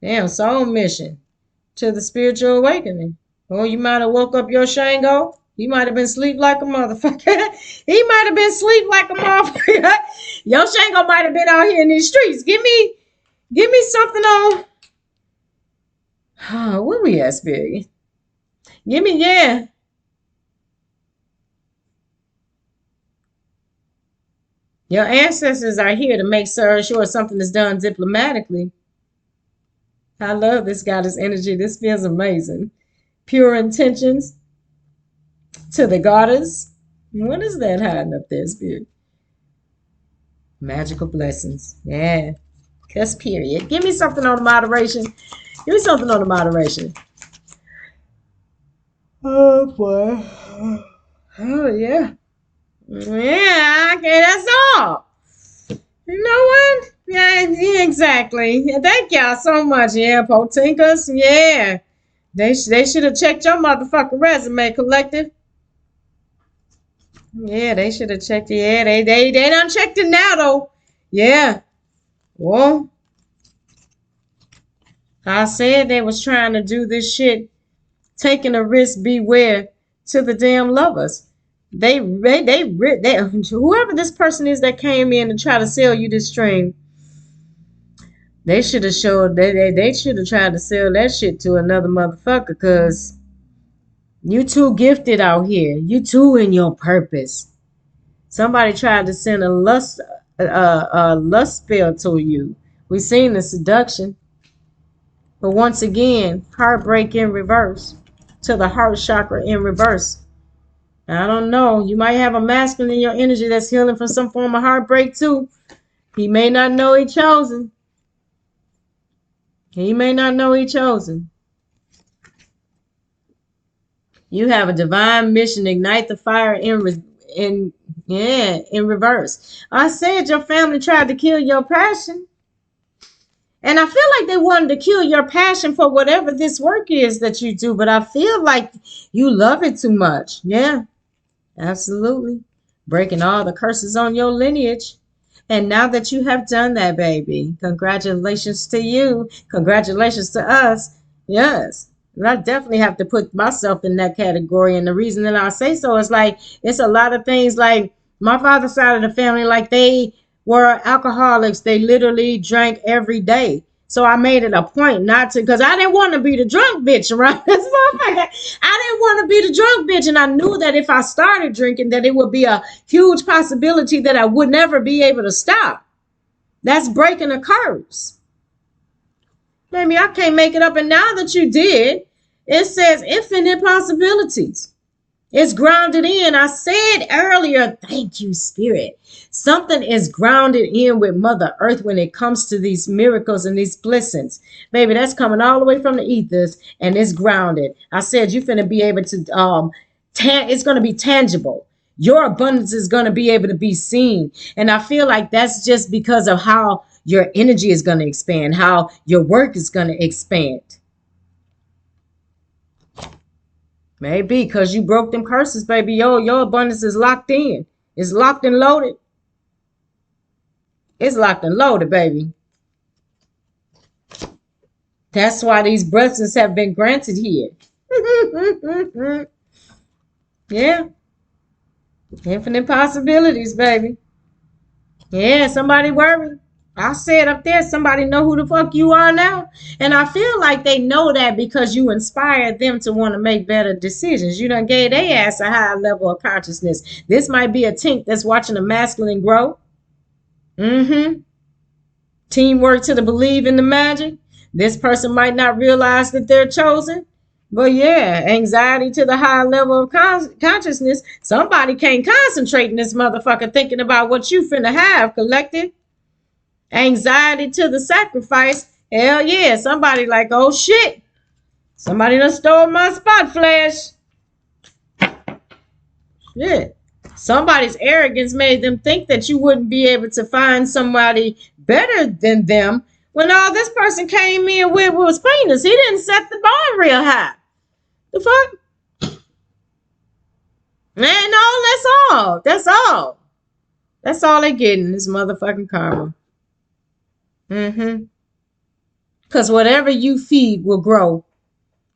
Damn, soul mission to the spiritual awakening. Or you might have woke up your Shango. He might have been asleep like a motherfucker. He might have been asleep like a motherfucker. Your Shango might have been out here in these streets. Give me something on. Where we at, Spirit? Give me, yeah. Your ancestors are here to make sure something is done diplomatically. I love this goddess energy. This feels amazing. Pure intentions to the goddess. What is that hiding up there, Spirit? Magical blessings. Yeah. Cuss period. Give me something on the moderation. Give me something on the moderation. Oh, boy. Oh, yeah. Yeah, okay, that's all. You know what? Yeah, exactly. Thank y'all so much. Yeah, Potinkas. Yeah. They should have checked your motherfucking resume, collective. Yeah, they should have checked it. Yeah, they done checked it now, though. Yeah. Well, I said they was trying to do this shit, taking a risk, beware to the damn lovers. They whoever this person is that came in and tried to sell you this stream, they should have showed they should have tried to sell that shit to another motherfucker, because you too gifted out here. You too in your purpose. Somebody tried to send a lust spell to you. We seen the seduction. But once again, heartbreak in reverse to the heart chakra in reverse. I don't know. You might have a masculine in your energy that's healing from some form of heartbreak too. He may not know he chosen. He may not know he chosen. You have a divine mission. Ignite the fire in reverse. I said your family tried to kill your passion. And I feel like they wanted to kill your passion for whatever this work is that you do. But I feel like you love it too much. Yeah, absolutely. Breaking all the curses on your lineage. And now that you have done that, baby, congratulations to you. Congratulations to us. Yes. And I definitely have to put myself in that category. And the reason that I say so is like, it's a lot of things like my father's side of the family, like they were alcoholics. They literally drank every day. So I made it a point not to, because I didn't want to be the drunk bitch around this motherfucker. I didn't want to be the drunk bitch. And I knew that if I started drinking, that it would be a huge possibility that I would never be able to stop. That's breaking a curse. Maybe I can't make it up. And now that you did, it says infinite possibilities. It's grounded in. I said earlier, thank you, Spirit. Something is grounded in with Mother Earth when it comes to these miracles and these blessings. Baby, that's coming all the way from the ethers and it's grounded. I said you're finna be able to, it's going to be tangible. Your abundance is going to be able to be seen. And I feel like that's just because of how your energy is going to expand, how your work is going to expand. Maybe because you broke them curses, baby. Your abundance is locked in. It's locked and loaded. It's locked and loaded, baby. That's why these blessings have been granted here. Yeah. Infinite possibilities, baby. Yeah, somebody worried. I said up there, somebody know who the fuck you are now. And I feel like they know that because you inspired them to want to make better decisions. You done gave their ass a higher level of consciousness. This might be a tink that's watching a masculine grow. Teamwork to the believe in the magic. This person might not realize that they're chosen. But yeah, anxiety to the higher level of consciousness. Somebody can't concentrate in this motherfucker thinking about what you finna have, collective. Anxiety to the sacrifice. Hell yeah. Somebody like, oh shit. Somebody done stole my spot flash. Shit. Somebody's arrogance made them think that you wouldn't be able to find somebody better than them. When all this person came in with was penis. He didn't set the bar real high. The fuck? Man, no, that's all. That's all. That's all they getting is motherfucking karma. Because whatever you feed will grow.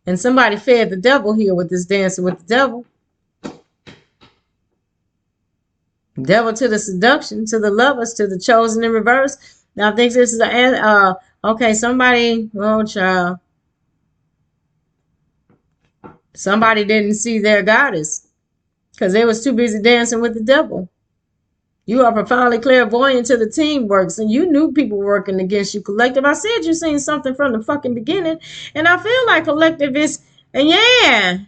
And somebody fed the devil here with this dancing with the devil. Devil to the seduction, to the lovers, to the chosen in reverse. Now I think this is okay, somebody, oh child. Somebody didn't see their goddess. Because they was too busy dancing with the devil. You are profoundly clairvoyant to the teamwork. So you knew people working against you, collective. I said you seen something from the fucking beginning. And I feel like collective is, and yeah,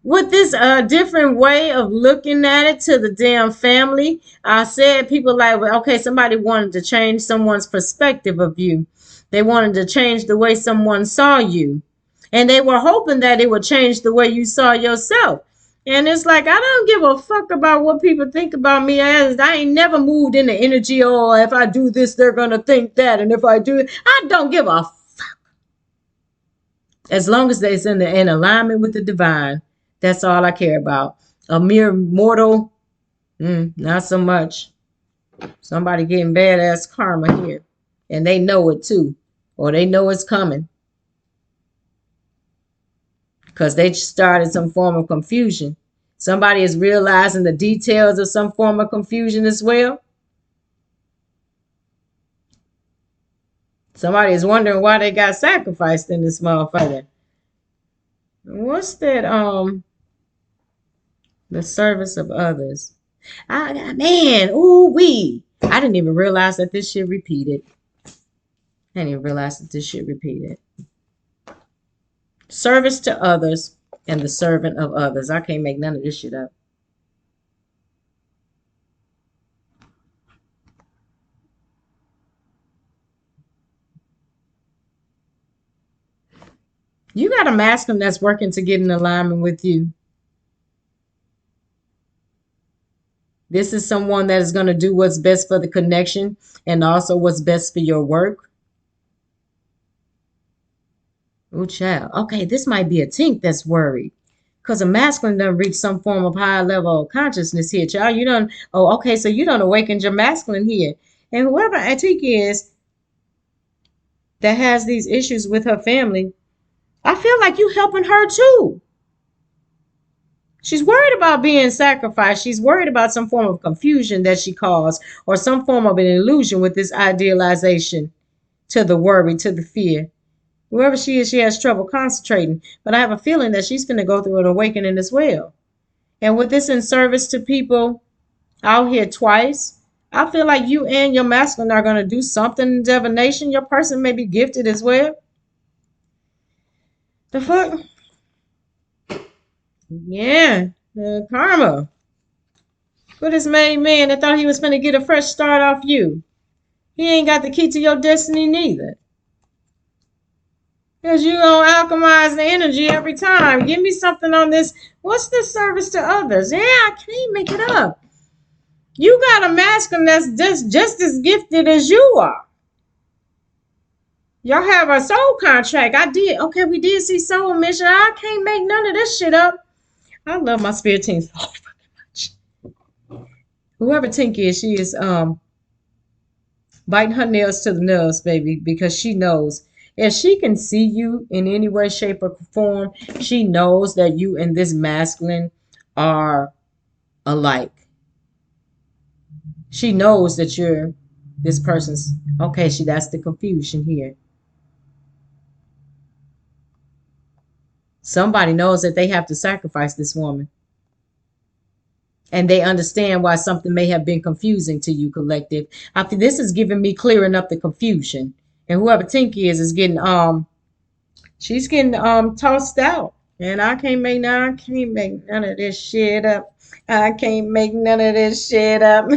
with this different way of looking at it to the damn family. I said people like, well, okay, somebody wanted to change someone's perspective of you. They wanted to change the way someone saw you. And they were hoping that it would change the way you saw yourself. And it's like, I don't give a fuck about what people think about me. As I ain't never moved in the energy, or if I do this, they're going to think that. And if I do it, I don't give a fuck. As long as it's in alignment with the divine, that's all I care about. A mere mortal, not so much. Somebody getting badass karma here. And they know it too. Or they know it's coming. Because they started some form of confusion. Somebody is realizing the details of some form of confusion as well. Somebody is wondering why they got sacrificed in this motherfucker. What's that? The service of others. Man, ooh wee. I didn't even realize that this shit repeated. Service to others and the servant of others. I can't make none of this shit up. You got a masculine that's working to get in alignment with you. This is someone that is going to do what's best for the connection and also what's best for your work. Oh, child. Okay, this might be a tink that's worried. Because a masculine done reach some form of higher level of consciousness here, child. You done, oh, okay, so you done awakened your masculine here. And whoever Atika is that has these issues with her family, I feel like you helping her too. She's worried about being sacrificed. She's worried about some form of confusion that she caused, or some form of an illusion with this idealization to the worry, to the fear. Whoever she is, she has trouble concentrating. But I have a feeling that she's going to go through an awakening as well. And with this in service to people out here twice, I feel like you and your masculine are going to do something in divination. Your person may be gifted as well. The fuck? Yeah, karma. For this married man that thought he was finna get a fresh start off you. He ain't got the key to your destiny neither. Because you gonna alchemize the energy every time. Give me something on this. What's the service to others? Yeah, I can't make it up. You got a masculine that's just as gifted as you are. Y'all have a soul contract. I did. Okay, we did see soul mission. I can't make none of this shit up. I love my spirit team so fucking much. Whoever Tink is, she is biting her nails to the nails, baby, because she knows if she can see you in any way, shape, or form, she knows that you and this masculine are alike. She knows that you're this person's. Okay, that's the confusion here. Somebody knows that they have to sacrifice this woman. And they understand why something may have been confusing to you, collective. I think this is giving me clearing up the confusion. And whoever Tinky is getting she's getting tossed out. And I can't make none of this shit up. I can't make none of this shit up.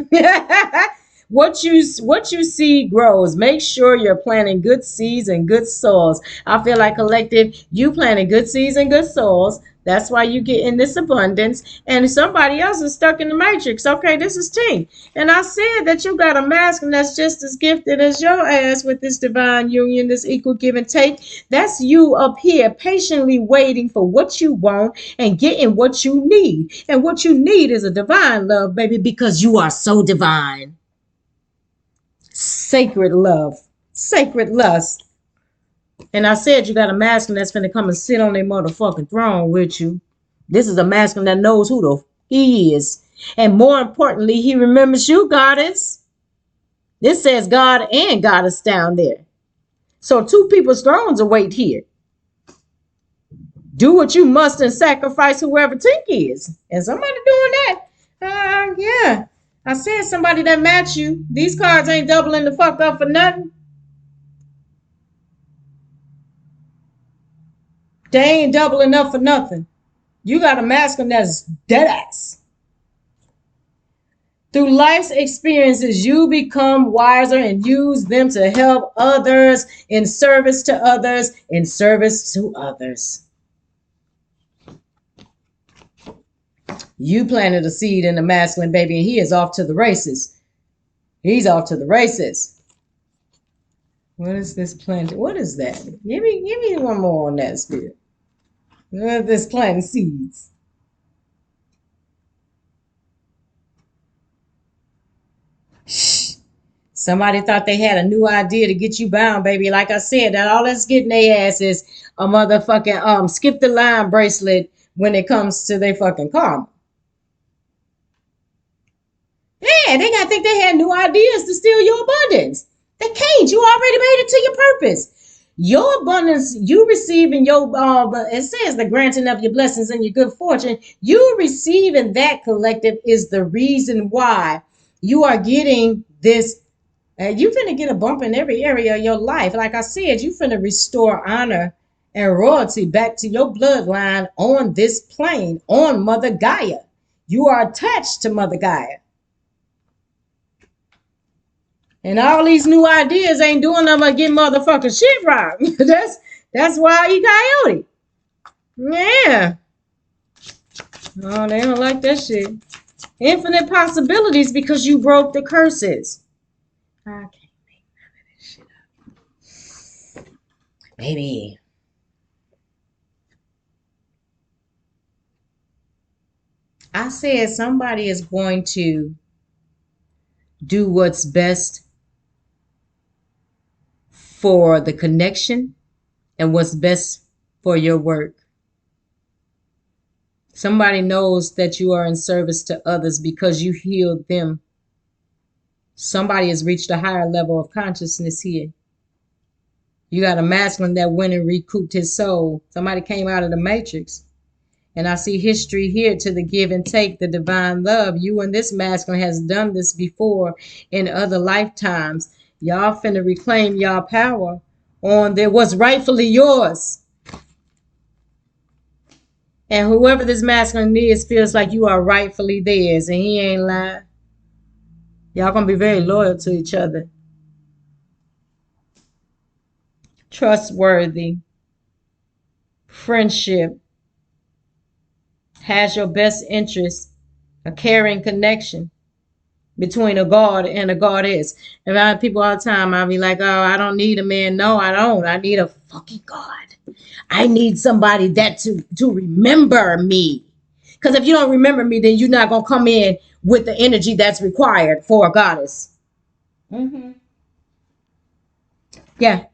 What you see grows. Make sure you're planting good seeds and good soils. I feel like, collective, you planting good seeds and good soils. That's why you get in this abundance. And somebody else is stuck in the matrix. Okay, this is Tink. And I said that you got a masculine that's just as gifted as your ass with this divine union, this equal give and take. That's you up here patiently waiting for what you want and getting what you need. And what you need is a divine love, baby, because you are so divine. Sacred love, sacred lust. And I said you got a masculine that's finna come and sit on their motherfucking throne with you. This is a masculine that knows who the he is. And more importantly, he remembers you, goddess. This says God and goddess down there. So two people's thrones await here. Do what you must and sacrifice whoever Tink is. And somebody doing that. Yeah. I said somebody that match you. These cards ain't doubling the fuck up for nothing. They ain't doubling up for nothing. You got a masculine that's dead ass. Through life's experiences, you become wiser and use them to help others, in service to others, in service to others. You planted a seed in the masculine, baby, and he is off to the races. He's off to the races. What is this plant? What is that? Give me one more on that, spirit. What is this planting seeds? Shh. Somebody thought they had a new idea to get you bound, baby. Like I said, that all that's getting their ass is a motherfucking skip the line bracelet when it comes to their fucking karma. Yeah, they gotta think they had new ideas to steal your abundance. They can't. You already made it to your purpose. Your abundance, you receiving your it says the granting of your blessings and your good fortune. You receiving that, collective, is the reason why you are getting this. You finna get a bump in every area of your life. Like I said, you finna restore honor and royalty back to your bloodline on this plane, on Mother Gaia. You are attached to Mother Gaia. And all these new ideas ain't doing nothing but get motherfucking shit right. That's why he coyote. Yeah. Oh, they don't like that shit. Infinite possibilities because you broke the curses. I can't make none of this shit up. Baby. I said somebody is going to do what's best for the connection and what's best for your work. Somebody knows that you are in service to others because you healed them. Somebody has reached a higher level of consciousness here. You got a masculine that went and recouped his soul. Somebody came out of the matrix. And I see history here to the give and take, the divine love. You and this masculine has done this before in other lifetimes. Y'all finna reclaim y'all power on what's rightfully yours. And whoever this masculine is feels like you are rightfully theirs, and he ain't lying. Y'all gonna be very loyal to each other. Trustworthy. Friendship. Has your best interest. A caring connection between a god and a goddess. And I people all the time, I'll be like, oh, I don't need a man. No, I don't. I need a fucking god. I need somebody that to remember me. Because if you don't remember me, then you're not going to come in with the energy that's required for a goddess. Yeah.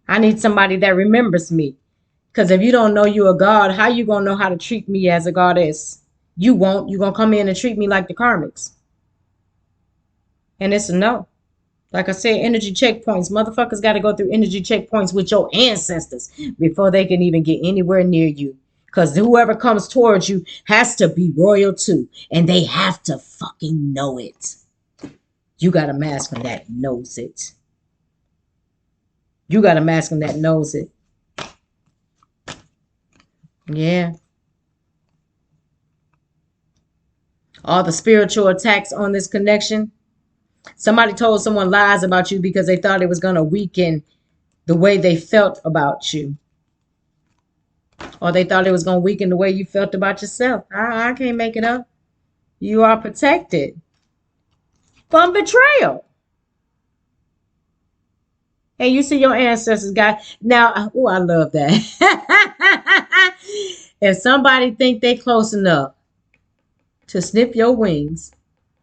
I need somebody that remembers me. Because if you don't know you're a god, how you going to know how to treat me as a goddess? You won't. You're going to come in and treat me like the Karmics. And it's a no. Like I said, energy checkpoints. Motherfuckers got to go through energy checkpoints with your ancestors before they can even get anywhere near you. Because whoever comes towards you has to be royal too. And they have to fucking know it. You got a masculine that knows it. You got a masculine that knows it. Yeah. All the spiritual attacks on this connection. Somebody told someone lies about you because they thought it was going to weaken the way they felt about you. Or they thought it was going to weaken the way you felt about yourself. I can't make it up. You are protected from betrayal. And you see your ancestors got... Now, oh, I love that. If somebody think they close enough to snip your wings,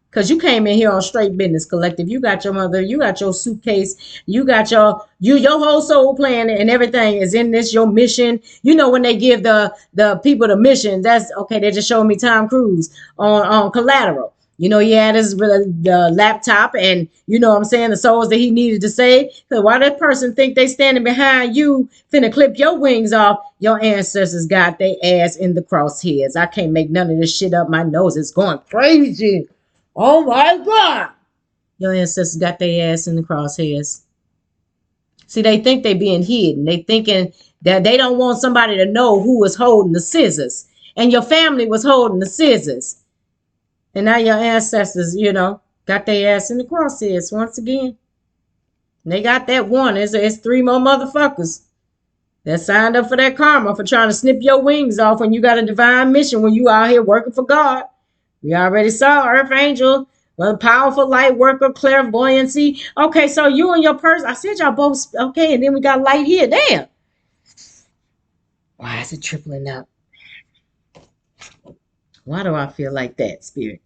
because you came in here on straight business, collective. You got your mother, you got your suitcase, you got your whole soul plan and everything is in this, your mission. You know, when they give the people the mission, that's okay. They just showed me Tom Cruise on Collateral. You know, he had his laptop and, you know what I'm saying, the souls that he needed to save. So why that person think they standing behind you finna clip your wings off, your ancestors got their ass in the crosshairs. I can't make none of this shit up. My nose is going crazy. Oh my God. Your ancestors got their ass in the crosshairs. See, they think they being hidden. They thinking that they don't want somebody to know who was holding the scissors. And your family was holding the scissors. And now your ancestors, you know, got their ass in the crosshairs once again. And they got that one. It's 3 more motherfuckers that signed up for that karma for trying to snip your wings off when you got a divine mission, when you out here working for God. We already saw Earth Angel, a powerful light worker, clairvoyancy. Okay, so you and your person, I said y'all both, okay, and then we got light here. Damn. Why is it tripling up? Why do I feel like that, Spirit?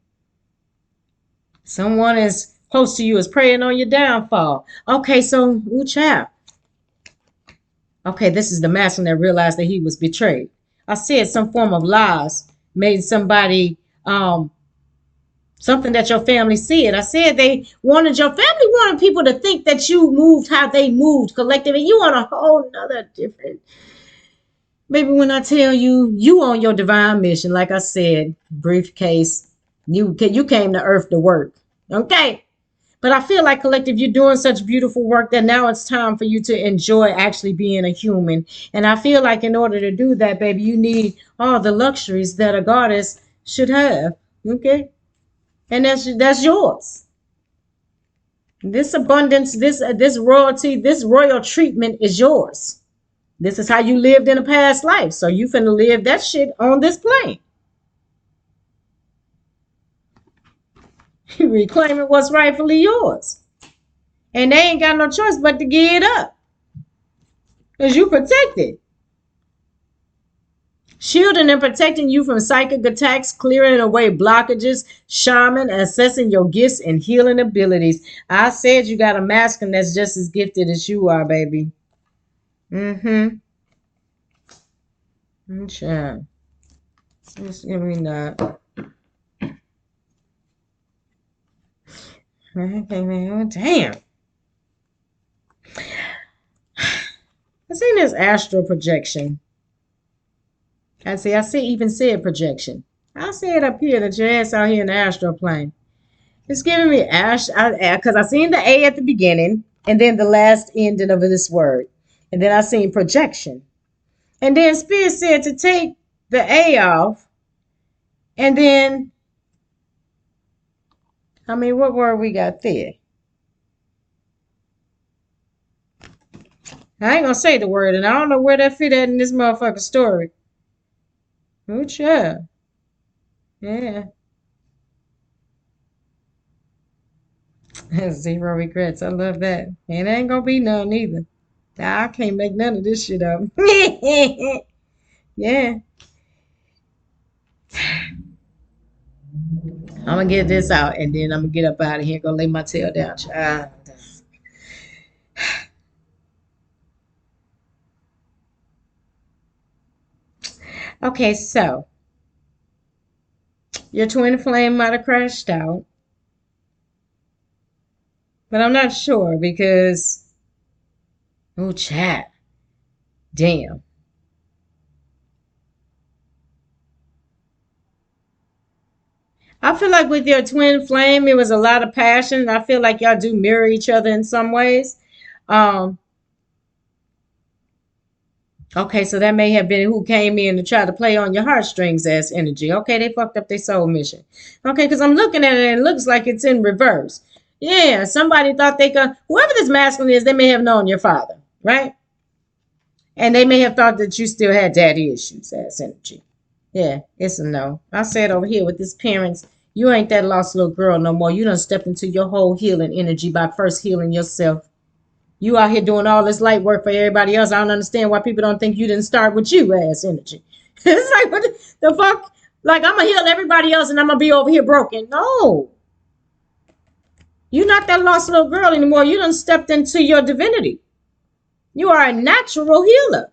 Someone is close to you is praying on your downfall. Okay, so, ooh, child. Okay, this is the masculine that realized that he was betrayed. I said some form of lies made somebody... something that your family said. I said your family wanted people to think that you moved how they moved collectively. You on a whole nother different. Maybe when I tell you, you on your divine mission, like I said, briefcase, you came to earth to work. Okay. But I feel like collective, you're doing such beautiful work that now it's time for you to enjoy actually being a human. And I feel like in order to do that, baby, you need all the luxuries that a goddess should have. Okay. And that's yours. This abundance, this royalty, this royal treatment is yours. This is how you lived in a past life. So you finna live that shit on this plane. You reclaiming what's rightfully yours. And they ain't got no choice but to give it up. Because you protected. Shielding and protecting you from psychic attacks, clearing away blockages, shaman, assessing your gifts and healing abilities. I said you got a masculine that's just as gifted as you are, baby. Mm-hmm. Okay. Just give me that. Okay, man. Oh, damn. I seen this astral projection. I see even said projection. I see it up here that your ass out here in the astral plane. It's giving me because I seen the A at the beginning and then the last ending of this word. And then I seen projection. And then Spirit said to take the A off. And then, I mean, what word we got there? I ain't gonna say the word, and I don't know where that fit at in this motherfucking story. Oh, child. Yeah. Zero regrets. I love that. And ain't gonna be none either. I can't make none of this shit up. Yeah. I'm gonna get this out and then I'm gonna get up out of here and go lay my tail down, child. Okay, so your twin flame might have crashed out, but I'm not sure because, oh, chat. Damn. I feel like with your twin flame, it was a lot of passion. I feel like y'all do mirror each other in some ways. Um, okay, so that may have been who came in to try to play on your heartstrings as energy. Okay, they fucked up their soul mission. Okay, because I'm looking at it and it looks like it's in reverse. Yeah, somebody thought they could, whoever this masculine is, they may have known your father, right? And they may have thought that you still had daddy issues as energy. Yeah, it's a no. I said over here with this parents, you ain't that lost little girl no more. You done stepped into your whole healing energy by first healing yourself. You out here doing all this light work for everybody else. I don't understand why people don't think you didn't start with you ass energy. It's like, what the fuck? Like, I'm going to heal everybody else and I'm going to be over here broken. No. You're not that lost little girl anymore. You done stepped into your divinity. You are a natural healer.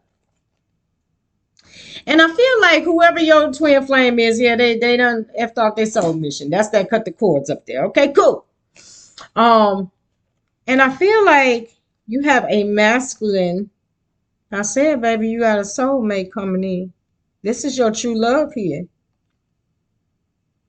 And I feel like whoever your twin flame is, yeah, they done effed off their soul mission. That's that cut the cords up there. Okay, cool. And I feel like you have a masculine. I said, baby, you got a soulmate coming in. This is your true love here.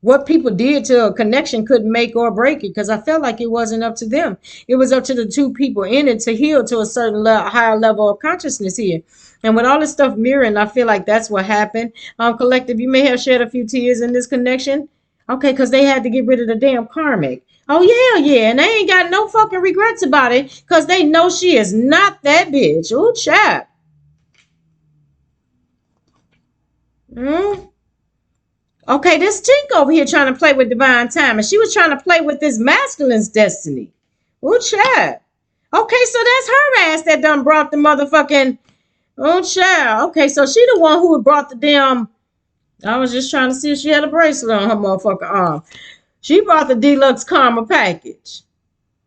What people did to a connection couldn't make or break it because I felt like it wasn't up to them. It was up to the two people in it to heal to a certain higher level of consciousness here. And with all this stuff mirroring, I feel like that's what happened. Collective, you may have shed a few tears in this connection. Okay, because they had to get rid of the damn karmic. Oh, yeah. And they ain't got no fucking regrets about it because they know she is not that bitch. Oh, chap. Okay, this Tink over here trying to play with divine time, and she was trying to play with this masculine's destiny. Oh, child. Okay, so that's her ass that done brought the motherfucking. Oh, child. Okay, so she the one who brought the damn. I was just trying to see if she had a bracelet on her motherfucking arm. She brought the deluxe karma package.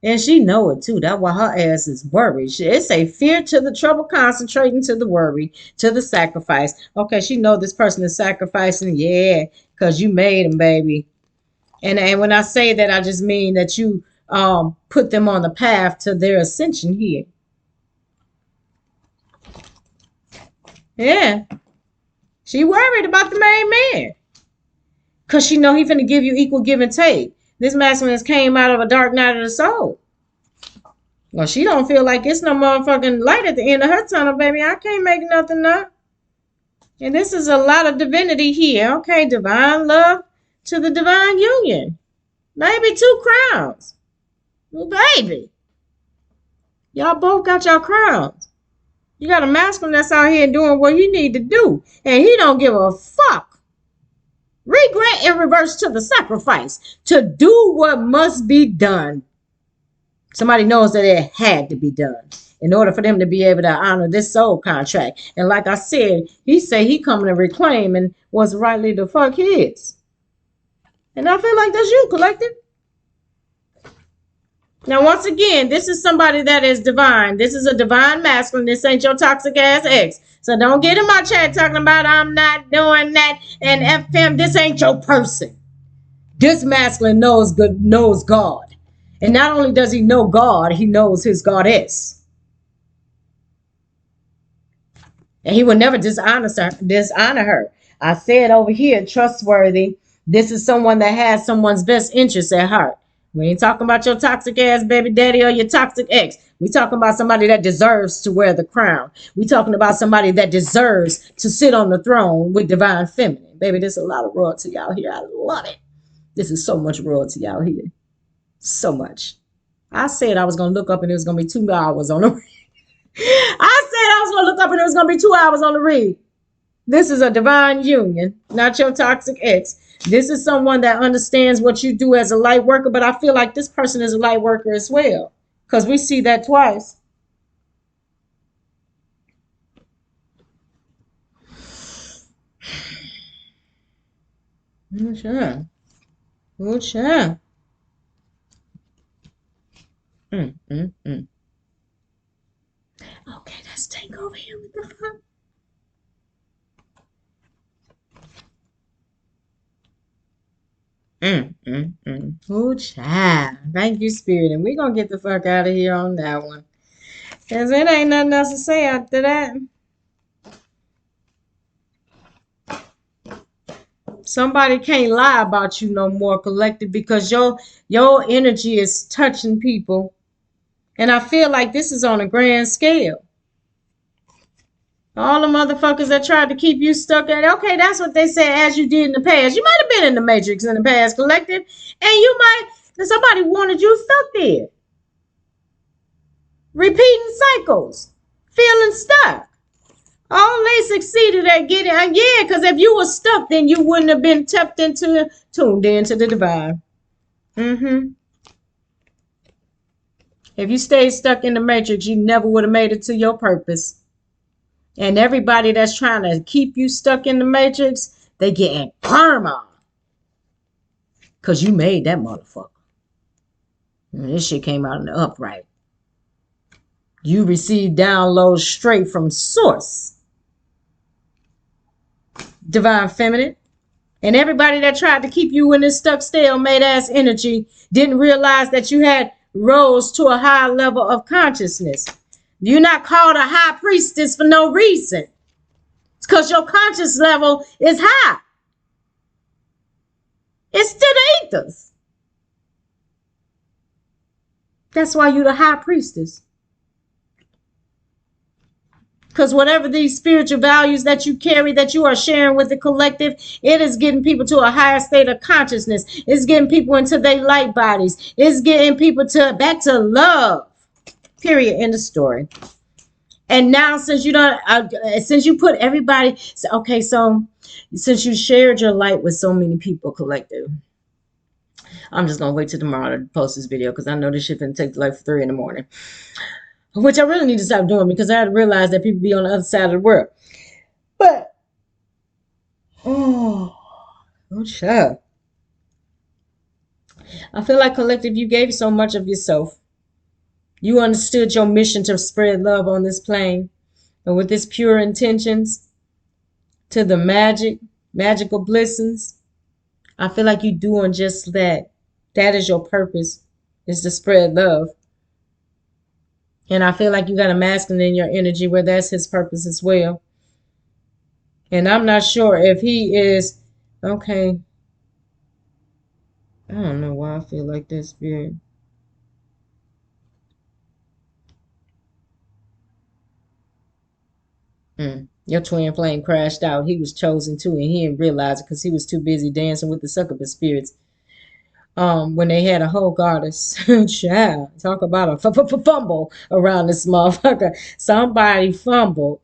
And she know it too. That's why her ass is worried. It's a fear to the trouble, concentrating to the worry, to the sacrifice. Okay, she know this person is sacrificing. Yeah, because you made them, baby. And when I say that, I just mean that you put them on the path to their ascension here. Yeah. She worried about the main man. Because she know he finna give you equal give and take. This masculine came out of a dark night of the soul. Well, she don't feel like it's no motherfucking light at the end of her tunnel, baby. I can't make nothing up. And this is a lot of divinity here. Okay, divine love to the divine union. Maybe 2 crowns. Well, baby. Y'all both got your crowns. You got a masculine that's out here doing what he need to do. And he don't give a fuck. Regret and reverse to the sacrifice to do what must be done. Somebody knows that it had to be done. in order for them to be able to honor this soul contract. And like I said, he said he coming to reclaim and what's rightly the fuck his. And I feel like that's you, collective. Now, once again, this is somebody that is divine. This is a divine masculine. This ain't your toxic ass ex. So don't get in my chat talking about I'm not doing that and FM. This ain't your person. This masculine knows God. And not only does he know God, he knows his goddess. And he will never dishonor her. I said over here, trustworthy. This is someone that has someone's best interests at heart. We ain't talking about your toxic ass baby daddy or your toxic ex. We talking about somebody that deserves to wear the crown. We talking about somebody that deserves to sit on the throne with divine feminine. Baby, there's a lot of royalty out here. I love it. This is so much royalty out here. So much. I said I was going to look up and it was going to be 2 hours on the read. I said I was going to look up and it was going to be 2 hours on the read. This is a divine union, not your toxic ex. This is someone that understands what you do as a light worker, but I feel like this person is a light worker as well, because we see that twice. Sure. Sure. Okay, let's take over here with the fuck. Oh, child. Thank you, Spirit. And we're going to get the fuck out of here on that one. Because it ain't nothing else to say after that. Somebody can't lie about you no more, collective, because your energy is touching people. And I feel like this is on a grand scale. All the motherfuckers that tried to keep you stuck at, okay, that's what they said as you did in the past. You might have been in the matrix in the past, collective, and somebody wanted you stuck there. Repeating cycles, feeling stuck. All they succeeded at getting, yeah, because if you were stuck, then you wouldn't have been tuned into the divine. If you stayed stuck in the matrix, you never would have made it to your purpose. And everybody that's trying to keep you stuck in the matrix, they getting karma. Because you made that motherfucker. And this shit came out in the upright. You received downloads straight from source. Divine feminine. And everybody that tried to keep you in this stuck stalemate ass energy didn't realize that you had rose to a high level of consciousness. You're not called a high priestess for no reason. It's because your conscious level is high. It's to the ethers. That's why you're the high priestess. Because whatever these spiritual values that you carry, that you are sharing with the collective, it is getting people to a higher state of consciousness. It's getting people into their light bodies. It's getting people back to love. Period. End of story. And now, since you put everybody, okay, so since you shared your light with so many people, collective, I'm just gonna wait till tomorrow to post this video because I know this shit gonna take like 3 in the morning, which I really need to stop doing because I had to realize that people be on the other side of the world. But child, I feel like collective, you gave so much of yourself. You understood your mission to spread love on this plane. And with this pure intentions to the magical blessings, I feel like you're doing just that. That is your purpose, is to spread love. And I feel like you got a masculine in your energy where that's his purpose as well. And I'm not sure if he is, okay. I don't know why I feel like this, Spirit. Your twin flame crashed out. He was chosen too, and he didn't realize it because he was too busy dancing with the succubus spirits. When they had a whole goddess, child, talk about a fumble around this motherfucker. Somebody fumbled.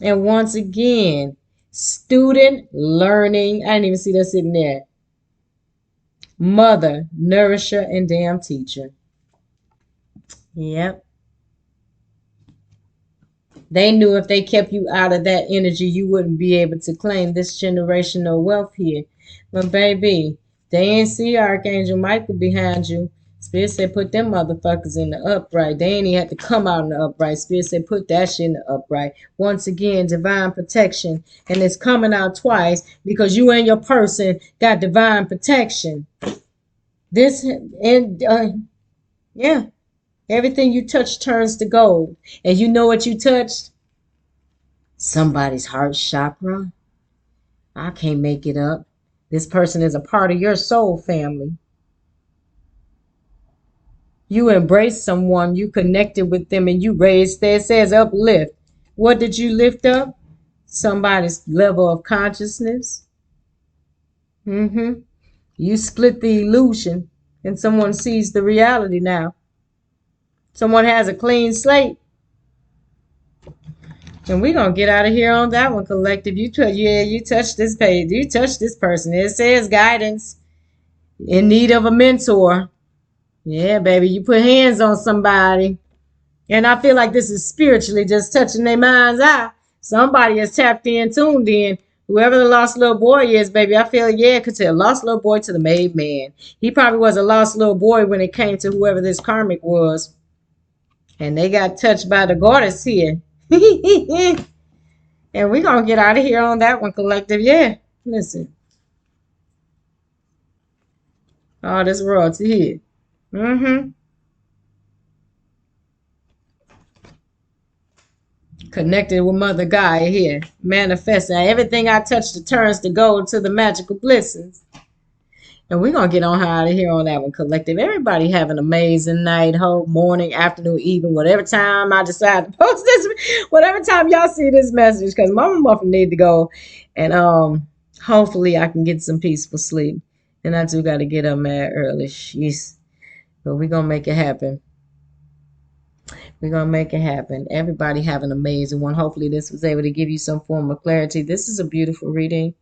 And once again, student learning. I didn't even see that sitting there. Mother, nourisher, and damn teacher. Yep. They knew if they kept you out of that energy, you wouldn't be able to claim this generational wealth here. But baby, they ain't see Archangel Michael behind you. Spirit said put them motherfuckers in the upright. They ain't even had to come out in the upright. Spirit said put that shit in the upright. Once again, divine protection. And it's coming out twice because you and your person got divine protection. This and yeah, everything you touch turns to gold. And you know what you touched? Somebody's heart chakra. I can't make it up. This person is a part of your soul family. You embrace someone, you connected with them, and you raised, it says uplift. What did you lift up? Somebody's level of consciousness. You split the illusion, and someone sees the reality now. Someone has a clean slate. And we're going to get out of here on that one, collective. You touch this page. You touch this person. It says guidance. In need of a mentor. Yeah, baby. You put hands on somebody. And I feel like this is spiritually just touching their mind's eye. Somebody is tapped in, tuned in. Whoever the lost little boy is, baby, I feel, yeah, could tell lost little boy to the made man. He probably was a lost little boy when it came to whoever this karmic was. And they got touched by the goddess here. And we're going to get out of here on that one, collective. Yeah, listen. All this royalty here. Connected with Mother Gaia here. Manifesting. Everything I touch turns to gold to the magical blessings. And we're going to get on out of here on that one, collective. Everybody have an amazing night, whole morning, afternoon, evening, whatever time I decide to post this, whatever time y'all see this message, because Mama Muffin need to go. And hopefully I can get some peaceful sleep. And I do got to get up mad early. Jeez. But we're going to make it happen. We're going to make it happen. Everybody have an amazing one. Hopefully this was able to give you some form of clarity. This is a beautiful reading.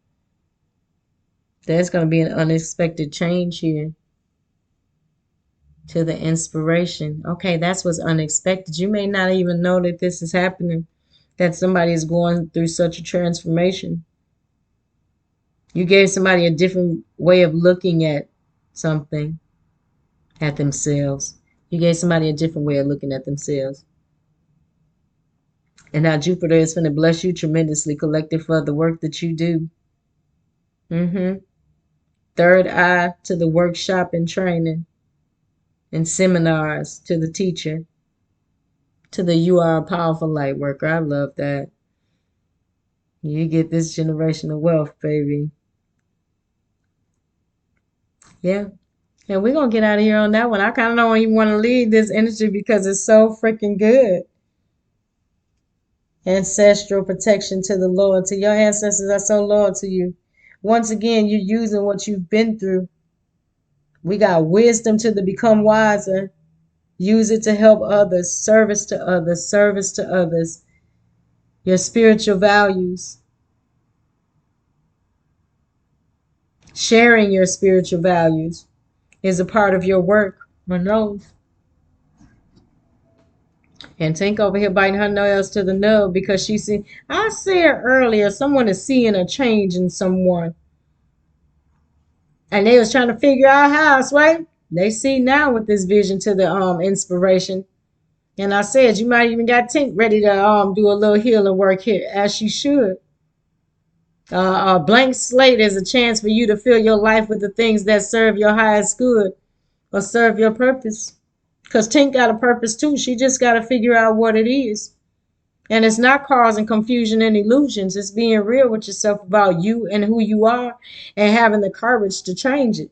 There's going to be an unexpected change here to the inspiration. Okay, that's what's unexpected. You may not even know that this is happening, that somebody is going through such a transformation. You gave somebody a different way of looking at something, at themselves. You gave somebody a different way of looking at themselves. And now Jupiter is going to bless you tremendously, collective, for the work that you do. Third eye to the workshop and training and seminars, to the teacher, to the you are a powerful light worker. I love that. You get this generational wealth, baby. Yeah. And we're going to get out of here on that one. I kind of don't even want to leave this energy because it's so freaking good. Ancestral protection to the Lord. To your ancestors are so loyal to you. Once again, you're using what you've been through. We got wisdom to become wiser. Use it to help others. Service to others. Service to others. Your spiritual values. Sharing your spiritual values is a part of your work. My nose. And Tank over here biting her nails to the nub because she see. I said earlier, someone is seeing a change in someone. And they was trying to figure out how, right? They see now with this vision to the inspiration. And I said, you might even got Tink ready to do a little healing work here, as she should. A blank slate is a chance for you to fill your life with the things that serve your highest good or serve your purpose. Because Tink got a purpose too. She just got to figure out what it is. And it's not causing confusion and illusions. It's being real with yourself about you and who you are and having the courage to change it.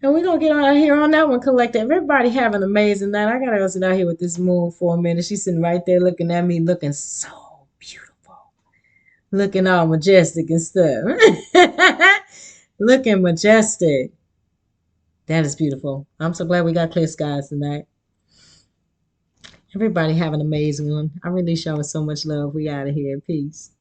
And we're going to get out here on that one, collective. Everybody have an amazing night. I got to go sit out here with this moon for a minute. She's sitting right there looking at me, looking so beautiful. Looking all majestic and stuff. Looking majestic. That is beautiful. I'm so glad we got clear skies tonight. Everybody have an amazing one. I release y'all with so much love. We out of here. Peace.